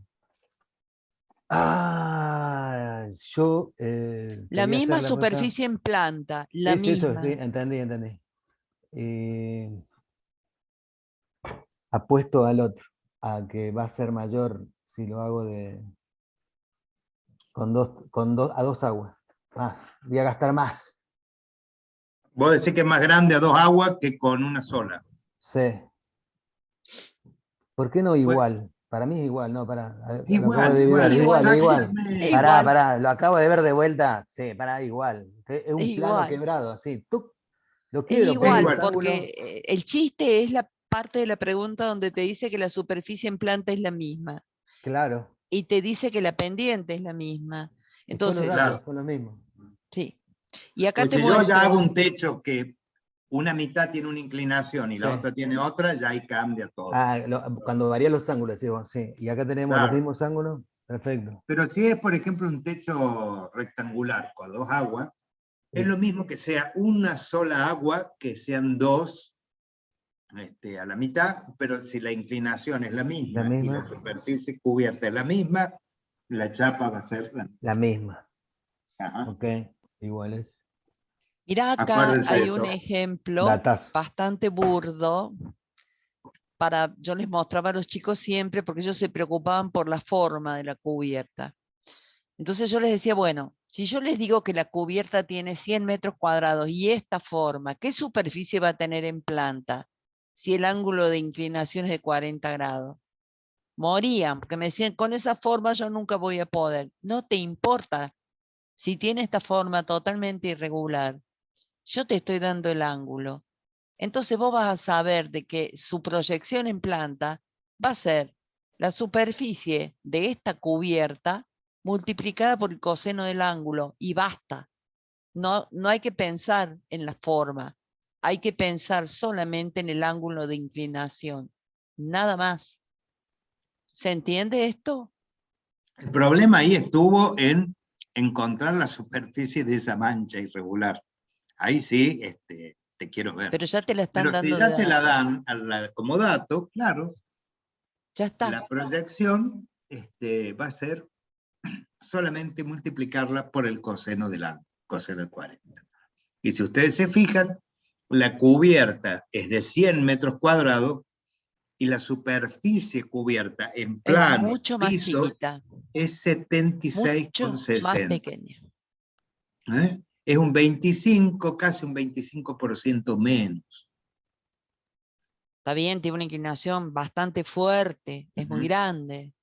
Yo La quería hacer misma la ruta. superficie en planta, la Sí, sí, eso, sí, misma. entendí. Apuesto al otro, a que va a ser mayor si lo hago a dos aguas. Más, voy a gastar más. Vos decís que es más grande a dos aguas que con una sola. Sí. ¿Por qué no Pues, igual? Para mí es igual, no, lo acabo de igual, dividir. Igual. exactamente. Igual. Lo acabo de ver de vuelta. Sí, igual. Es un plano Igual. quebrado, así. ¡Tuc! Lo Es quiebro, pongo igual, los igual. ángulos. porque el chiste es la parte de la pregunta donde te dice que la superficie en planta es la misma. Claro. Y te dice que la pendiente es la misma. Después los Entonces, datos son los mismos. sí. Y acá Pues te si yo ya hago muestro. un techo que una mitad tiene una inclinación y la Sí. otra tiene otra, ya ahí cambia todo. Cuando varían los ángulos, sí, sí. Y acá tenemos los Claro. mismos ángulos. Perfecto. Pero si es, por ejemplo, un techo rectangular con dos aguas, es lo mismo que sea una sola agua, que sean dos a la mitad, pero si la inclinación es la misma, La y misma. la superficie cubierta es la misma, la chapa va a ser la misma. La misma. Ajá. Ok, iguales. Mirá, acá Acuérdense hay de un eso. ejemplo Datazo. bastante burdo. Yo les mostraba a los chicos siempre porque ellos se preocupaban por la forma de la cubierta. Entonces yo les decía, bueno, si yo les digo que la cubierta tiene 100 metros cuadrados y esta forma, ¿qué superficie va a tener en planta si el ángulo de inclinación es de 40 grados? Morían, porque me decían, con esa forma yo nunca voy a poder. No te importa si tiene esta forma totalmente irregular. Yo te estoy dando el ángulo. Entonces vos vas a saber de que su proyección en planta va a ser la superficie de esta cubierta multiplicada por el coseno del ángulo y basta. No hay que pensar en la forma, hay que pensar solamente en el ángulo de inclinación, nada más. ¿Se entiende esto? El problema ahí estuvo en encontrar la superficie de esa mancha irregular. Ahí sí, te quiero ver. Pero ya te la están Pero si dando de ya te la dato. dan como dato, claro, Ya está. la proyección va a ser solamente multiplicarla por el coseno del ángulo, coseno de 40. Y si ustedes se fijan, la cubierta es de 100 metros cuadrados y la superficie cubierta en Es plano, mucho más piso, chiquita, es mucho más 76,60. pequeña. Es un 25, casi un 25% menos. Está bien, tiene una inclinación bastante fuerte, es muy Ujú. grande.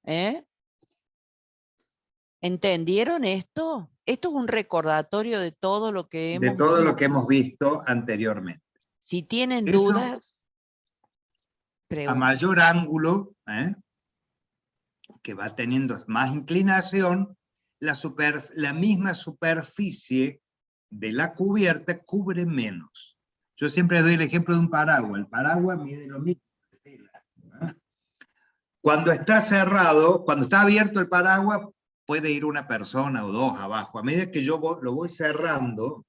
¿Entendieron esto? Esto es un recordatorio de todo lo que De hemos todo lo visto. que hemos visto anteriormente. Si tienen Eso, dudas, a pregunten. mayor ángulo, que va teniendo más inclinación, la misma superficie de la cubierta cubre menos. Yo siempre doy el ejemplo de un paraguas. El paraguas mide lo mismo. Cuando está cerrado, cuando está abierto el paraguas, puede ir una persona o dos abajo. A medida que yo lo voy cerrando,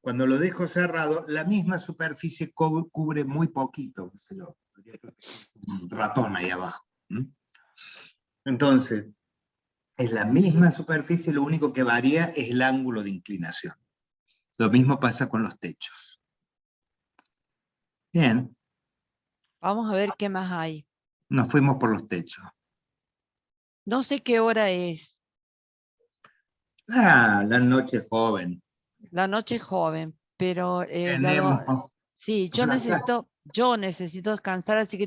cuando lo dejo cerrado, la misma superficie cubre muy poquito. Un ratón ahí abajo. Entonces, es la misma superficie, lo único que varía es el ángulo de inclinación. Lo mismo pasa con los techos. Bien, Vamos a ver qué más hay. nos fuimos por los techos. No sé qué hora es. La noche joven. La noche es joven, pero Tenemos... sí, yo necesito descansar, así que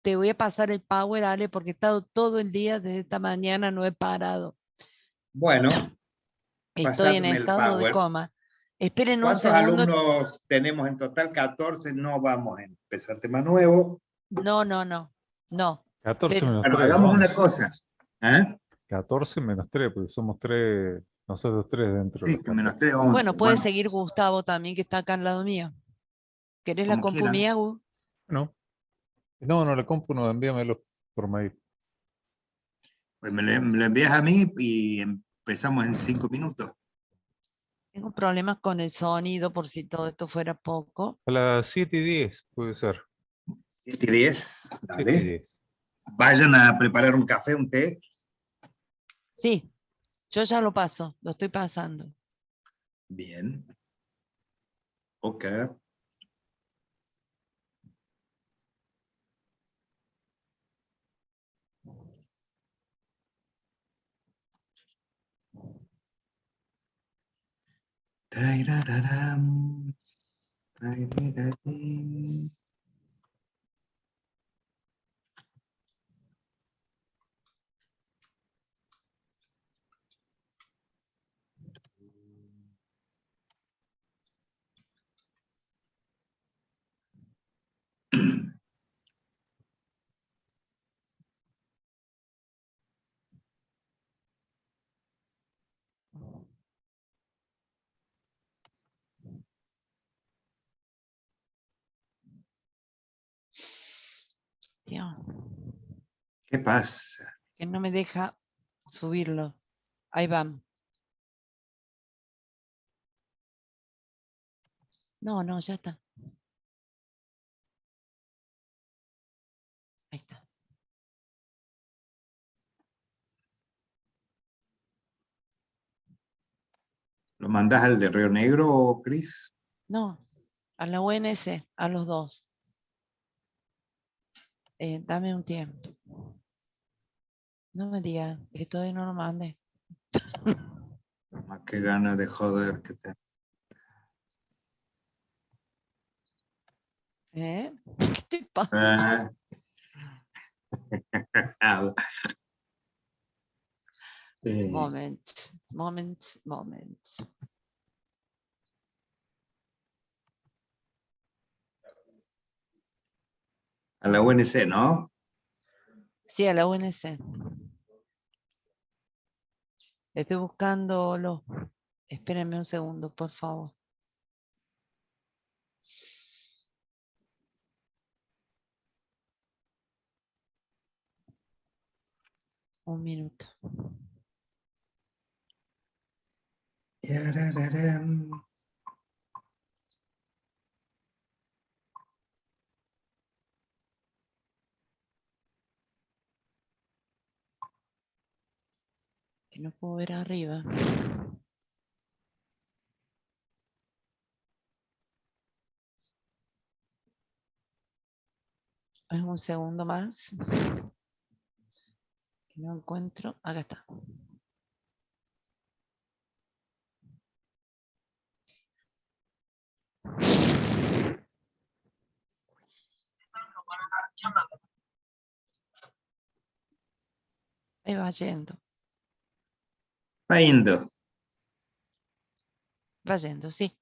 te voy a pasar el power, Ale, porque he estado todo el día desde esta mañana, no he parado. Bueno, Estoy en pasadme el estado de power. coma. Esperen un ¿Cuántos segundo. alumnos tenemos en total? 14, no vamos a empezar tema nuevo. No. 14 Pero, menos Bueno, 3, hagamos una 11. cosa. 14 menos 3, porque somos 3, nosotros 3 dentro de Sí, los que menos 14. 3, 11. bueno, puede Bueno, seguir Gustavo también, que está acá al lado mío. ¿Querés la como compu quieran. mía, Gu? No, le compro uno, envíamelo por mail. Pues me lo envías a mí y empezamos en 5 minutos. Tengo problemas con el sonido, por si todo esto fuera poco. A las 7:10 puede ser. 7 y 10, 7 y dale. 10. Vayan a preparar un café, un té. Sí, yo ya lo paso, lo estoy pasando. Bien. Ok. Tairararam, tairararim. Tío, ¿Qué pasa? que no me deja subirlo. Ahí van. No, ya está. Ahí está. ¿Lo mandás al de Río Negro, Cris? No, a la UNS, a los dos. Dame un tiempo. No me digas que todavía no lo mande. Más que ganas de joder que te... ¿Qué te pasa? Moment. A la UNC, ¿no? Sí, a la UNC. Estoy buscándolo. Espérenme un segundo, por favor. Un minuto. Yarararam. Que no puedo ver arriba. Es un segundo más. Que no encuentro. Acá está. Ahí va yendo. Va yendo. Va yendo, sí.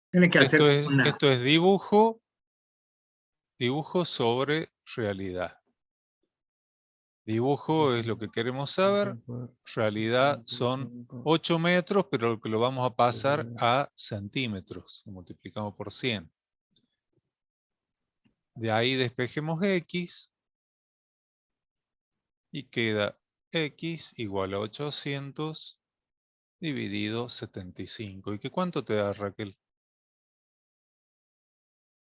Tiene que hacer una... Esto es dibujo sobre realidad. Dibujo es lo que queremos saber. Realidad son 8 metros, pero lo vamos a pasar a centímetros. Lo multiplicamos por 100. De ahí despejemos X. Y queda X igual a 800 dividido 75. ¿Y qué cuánto te da, Raquel?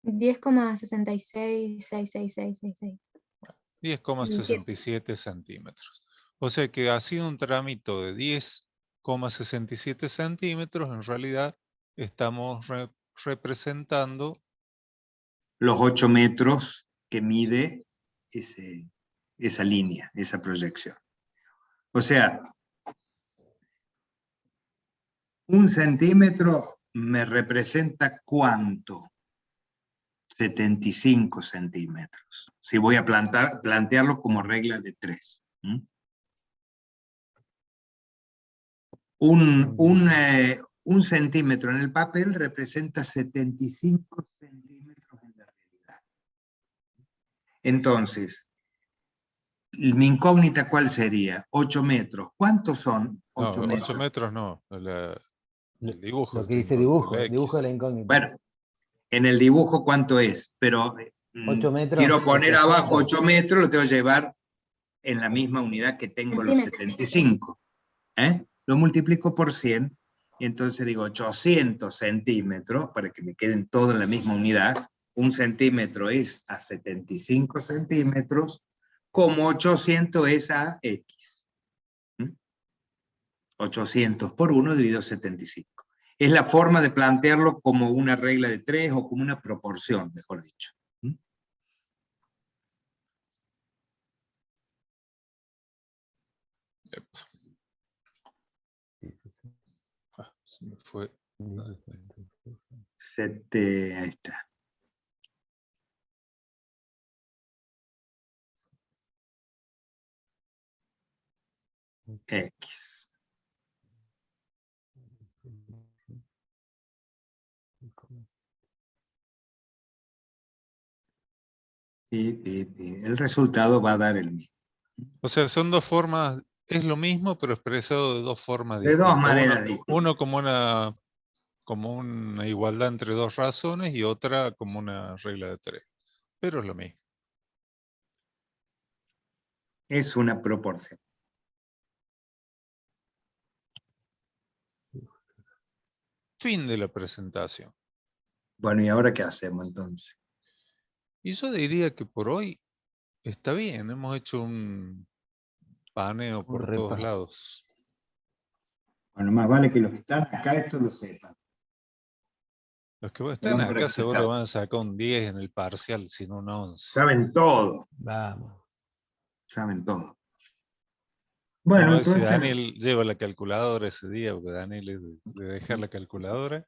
10,666666. 10,67 centímetros. O sea que ha sido un trámite de 10,67 centímetros. En realidad estamos representando los 8 metros que mide esa línea, esa proyección. O sea, 1 centímetro me representa ¿cuánto? 75 centímetros. Si voy a plantearlo como regla de 3. Un centímetro en el papel representa 75 centímetros en la realidad. Entonces, mi incógnita, ¿cuál sería? 8 metros. ¿Cuántos son 8 no, metros? 8 metros no. El dibujo. Lo que dice dibujo, el el dibujo de la X. incógnita. Bueno, en el dibujo, ¿cuánto es? Pero 8 metros. quiero poner 800. abajo 8 metros, lo tengo que llevar en la misma unidad que tengo los 75. Lo multiplico por 100, y entonces digo 800 centímetros, para que me queden todos en la misma unidad. 1 centímetro es a 75 centímetros, como 800 es a X. 800 por 1 dividido 75. Es la forma de plantearlo como una regla de 3 o como una proporción, mejor dicho. Se me fue. Ahí está. X. Y el resultado va a dar el mismo. O sea, son dos formas, es lo mismo, pero expresado de dos formas De distintas. dos maneras distintas. Uno como una igualdad entre dos razones y otra como una regla de 3. Pero es lo mismo. Es una proporción. Fin de la presentación. Bueno, ¿y ahora qué hacemos entonces? Y yo diría que por hoy está bien. Hemos hecho un paneo por todos repaso. lados. Bueno, más vale que los que están acá esto lo sepan. Los que están Perdón por acá seguro explicar. van a sacar un 10 en el parcial, si no un 11. Saben todo. Vamos. Saben todo. Vamos Bueno, a ver si entonces... Daniel lleva la calculadora ese día, porque Daniel es de dejar la calculadora.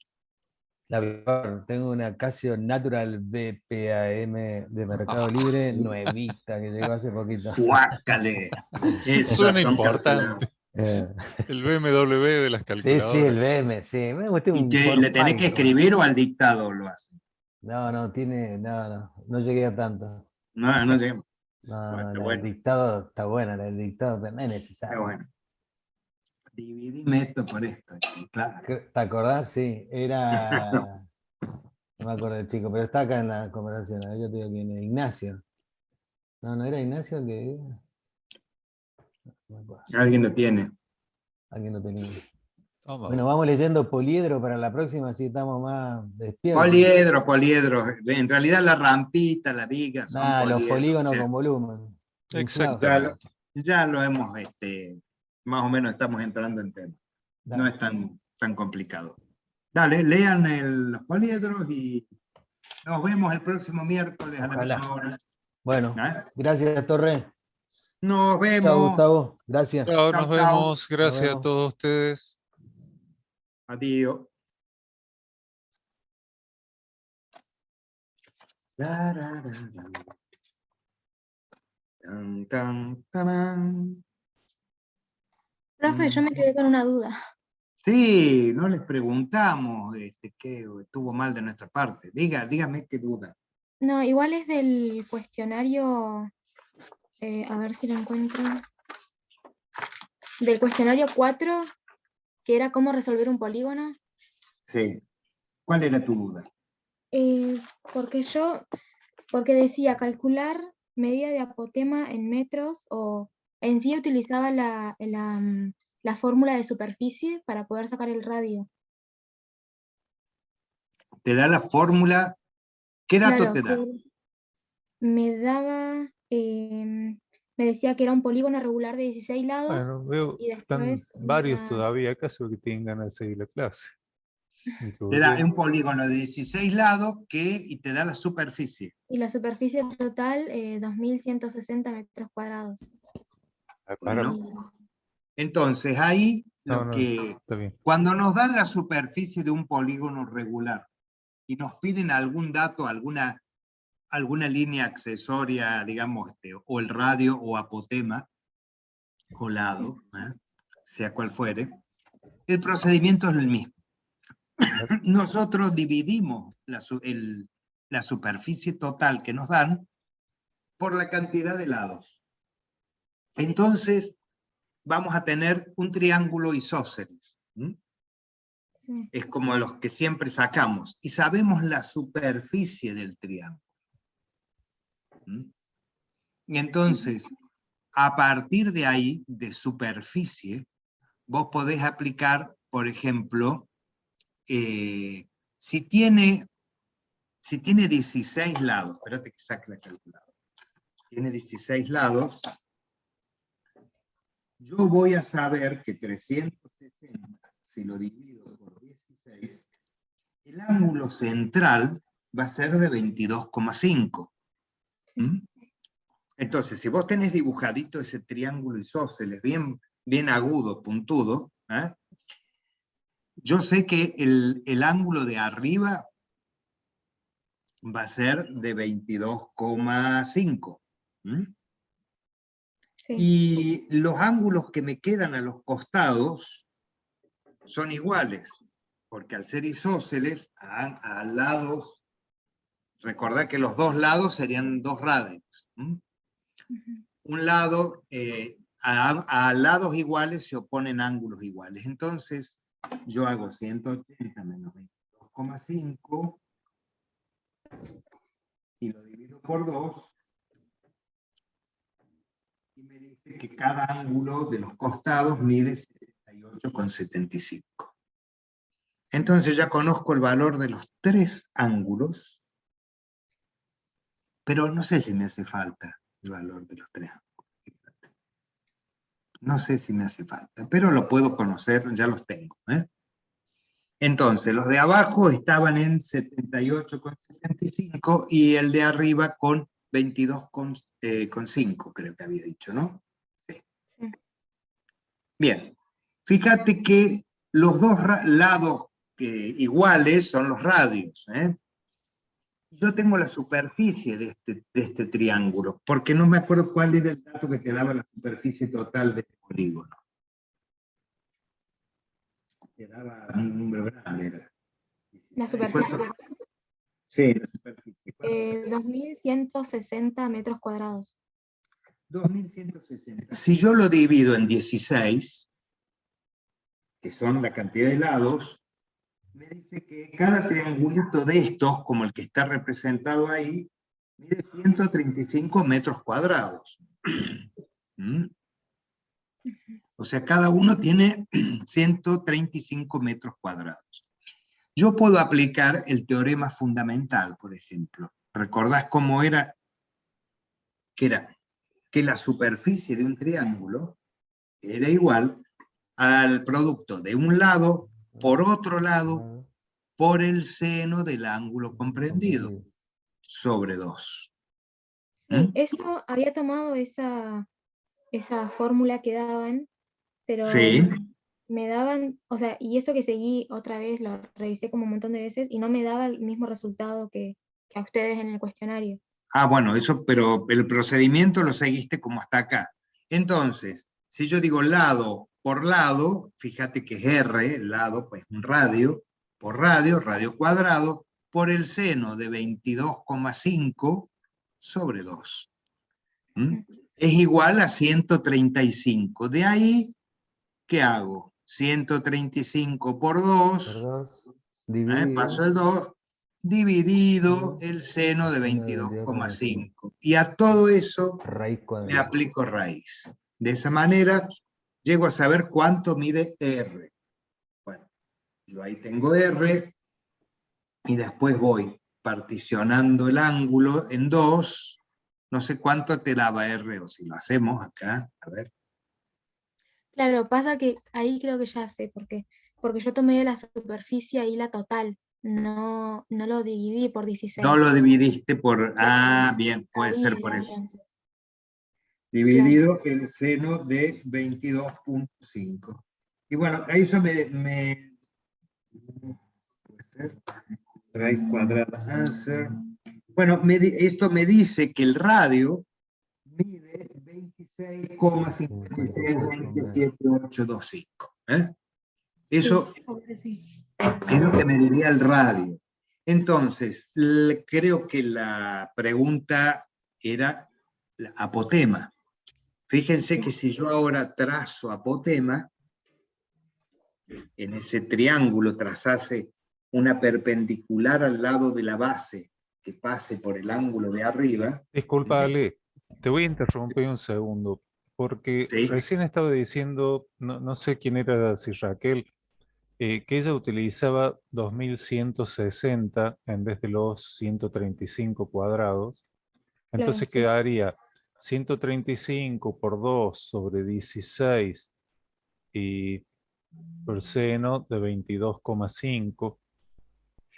Tengo una Casio Natural BPAM de Mercado Libre, nuevita, que llegó hace poquito. ¡Guácale! Esas Suena son importante. calculadoras. El BMW de las Sí, calculadoras. sí, el BM, sí. Me gusta ¿Y un le tenés que Forfait, escribir o al dictado lo hace? No, no llegué a tanto. No, no llegamos. No, Bueno, no, está la del bueno, dictado está buena, la del dictado, pero no es está necesario. bueno. Dividime esto por esto. Claro. ¿Te acordás? Sí, era. No me acuerdo del chico, pero está acá en la conversación. A ver, yo te digo quién es. Ignacio. No era Ignacio el que. No me acuerdo. Alguien lo tiene. Alguien lo tenía. Toma, Bueno, vamos leyendo poliedro para la próxima, así estamos más despiertos. Poliedro. En realidad la rampita, la viga son Los poliedros. polígonos O sea, con volumen. inflados. exactamente. ya lo hemos, más o menos estamos entrando en tema. No Dale. es tan complicado. Dale, lean los poliedros y nos vemos el próximo miércoles a la Ojalá. misma hora. Bueno, ¿Eh? gracias, Torre. Nos Chao, vemos. Gustavo. Gracias. Chao, Chao, nos chao. vemos. Gracias a vemos. todos ustedes. Adiós. La, ra, ra, ra. Tan, tan, tarán. Profe, yo me quedé con una duda. Sí, no les preguntamos qué estuvo mal de nuestra parte. Dígame qué duda. No, igual es del cuestionario, a ver si lo encuentro. Del cuestionario 4, que era cómo resolver un polígono. Sí. ¿Cuál era tu duda? Porque decía calcular medida de apotema en metros, o en sí utilizaba la fórmula de superficie para poder sacar el radio. Te da la fórmula. ¿Qué dato Claro, te da? me daba, me decía que era un polígono regular de 16 lados, Bueno, veo y están después varios todavía acá, solo que tienen ganas de seguir la clase. Te da Incluye- un polígono de 16 lados y te da la superficie. y la superficie total 2160 metros cuadrados. Para- Bueno, entonces ahí No, está bien. cuando nos dan la superficie de un polígono regular y nos piden algún dato, alguna línea accesoria, digamos, o el radio o apotema, o lado, sea cual fuere, el procedimiento es el mismo. Nosotros dividimos la superficie total que nos dan por la cantidad de lados. Entonces, vamos a tener un triángulo isósceles. Sí. Es como los que siempre sacamos. Y sabemos la superficie del triángulo. Y entonces, a partir de ahí, de superficie, vos podés aplicar, por ejemplo, si tiene 16 lados, espérate que saque la calculadora. Tiene 16 lados, yo voy a saber que 360, si lo divido por 16, el ángulo central va a ser de 22,5. Entonces, si vos tenés dibujadito ese triángulo isósceles, bien agudo, puntudo, yo sé que el ángulo de arriba va a ser de 22,5. Sí. Y los ángulos que me quedan a los costados son iguales, porque al ser isósceles, a lados, recordad que los dos lados serían 2 radios. Un lado, a lados iguales se oponen ángulos iguales. Entonces, yo hago 180 menos 22,5 y lo divido por 2. Y me dice que cada ángulo de los costados mide 78,75. Entonces ya conozco el valor de los 3 ángulos, pero no sé si me hace falta el valor de los 3 ángulos. No sé si me hace falta, pero lo puedo conocer, ya los tengo. Entonces, los de abajo estaban en 78,75 y el de arriba con 22,5, creo que había dicho, ¿no? Sí. Bien, fíjate que los dos lados iguales son los radios. Yo tengo la superficie de este triángulo, porque no me acuerdo cuál era el dato que te daba la superficie total del polígono. Te daba un número grande. Era. La superficie. Sí, la superficie. 2.160 metros cuadrados. 2.160. Si yo lo divido en 16, que son la cantidad de lados, me dice que cada triangulito de estos, como el que está representado ahí, mide 135 metros cuadrados. ¿Mm? O sea, cada uno tiene 135 metros cuadrados. Yo puedo aplicar el teorema fundamental, por ejemplo. ¿Recordás cómo era? Que la superficie de un triángulo era igual al producto de un lado por otro lado por el seno del ángulo comprendido sobre 2. Sí, eso había tomado esa fórmula que daban, pero Sí. me daban, o sea, y eso que seguí otra vez, lo revisé como un montón de veces, y no me daba el mismo resultado que a ustedes en el cuestionario. Ah, bueno, eso, pero el procedimiento lo seguiste como hasta acá. Entonces, si yo digo lado por lado, fíjate que es R, lado, pues un radio, por radio, radio cuadrado, por el seno de 22,5 sobre 2. ¿Mm? Es igual a 135. De ahí, ¿qué hago? 135 por 2, paso el 2, dividido el seno de 22,5. Y a todo eso Raíz le cuadrada. aplico raíz. De esa manera, llego a saber cuánto mide R. Bueno, yo ahí tengo R, y después voy particionando el ángulo en 2. No sé cuánto te daba R, o si lo hacemos acá, a ver. Claro, pasa que ahí creo que ya sé por qué. Porque yo tomé la superficie ahí la total, no lo dividí por 16. No lo dividiste por... Ah, bien, puede Ahí ser era, por eso. entonces. Dividido el seno de 22,5. Y bueno, a eso puede ser raíz cuadrada answer. Bueno, esto me dice que el radio mide 26,5627,825. Eso es lo que me diría el radio. Entonces, creo que la pregunta era la apotema. Fíjense que si yo ahora trazo apotema, en ese triángulo trazase una perpendicular al lado de la base que pase por el ángulo de arriba. Disculpa, Ale, te voy a interrumpir un segundo, porque Sí. recién estaba diciendo, no sé quién era, si Raquel, que ella utilizaba 2160 en vez de los 135 cuadrados. Entonces Claro, sí. quedaría 135 por 2 sobre 16 y por seno de 22,5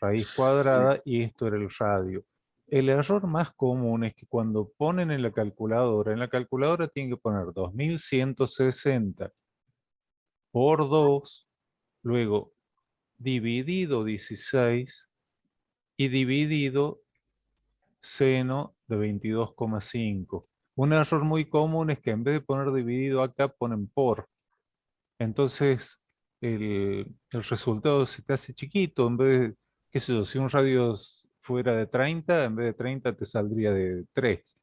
raíz cuadrada, y esto era el radio. El error más común es que cuando ponen en la calculadora tienen que poner 2160 por 2, luego dividido 16 y dividido seno de 22,5. Un error muy común es que en vez de poner dividido acá ponen por. Entonces el resultado se te hace chiquito. En vez de, qué sé yo, si un radio fuera de 30, en vez de 30 te saldría de 3.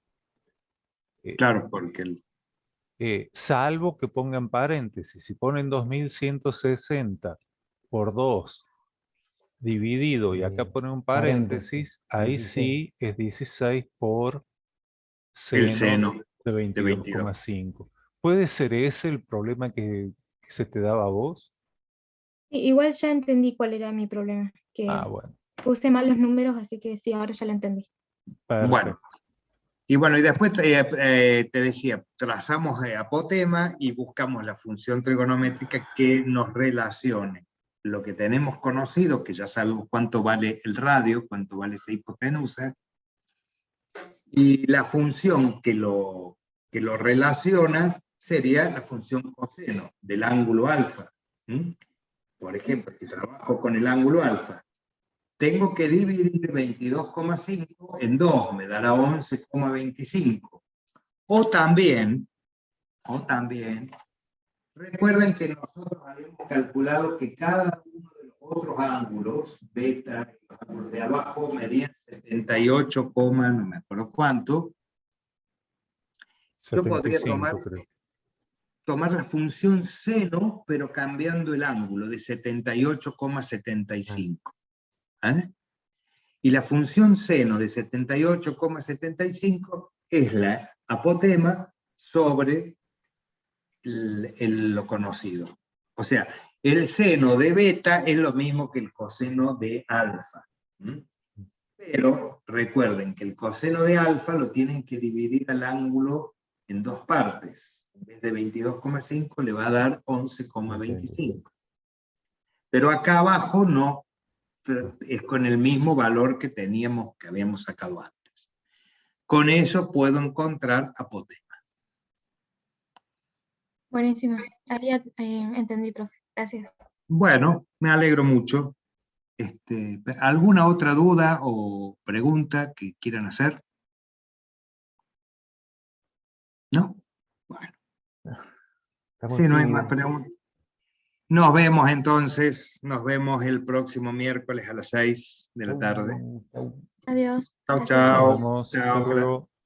Claro, porque Salvo que pongan paréntesis. Si ponen 2160 por 2 dividido y acá ponen un paréntesis, ahí 16. sí es 16 por el seno seno de de 22. 22,5. ¿Puede ser ese el problema que se te daba a vos? Sí, igual ya entendí cuál era mi problema, que Bueno, puse mal los números, así que sí, ahora ya lo entendí. Bueno, perfecto. y después te decía, trazamos apotema y buscamos la función trigonométrica que nos relacione lo que tenemos conocido, que ya sabemos cuánto vale el radio, cuánto vale esa hipotenusa, y la función que lo relaciona sería la función coseno del ángulo alfa. Por ejemplo, si trabajo con el ángulo alfa, tengo que dividir 22,5 en 2, me dará 11,25. O también, Recuerden que nosotros habíamos calculado que cada uno de los otros ángulos, beta, los ángulos de abajo, medían 78, no me acuerdo cuánto. Yo podría 75, creo. tomar la función seno, pero cambiando el ángulo de 78,75. ¿Eh? Y la función seno de 78,75 es la apotema sobre lo conocido. O sea, el seno de beta es lo mismo que el coseno de alfa. ¿Mm? Pero recuerden que el coseno de alfa lo tienen que dividir al ángulo en dos partes. En vez de 22,5 le va a dar 11,25. Pero acá abajo no, es con el mismo valor que habíamos sacado antes. Con eso puedo encontrar apotema. Buenísimo. Ahí ya, entendí, profe. Gracias. Bueno, me alegro mucho. ¿Alguna otra duda o pregunta que quieran hacer? ¿No? Bueno. Estamos Si no hay más tímidos. preguntas. Nos vemos entonces, nos vemos el próximo miércoles a las 6 de la tarde. Chau. Adiós. Chao, Gracias. chao. Nos vemos. Hasta Chao, luego.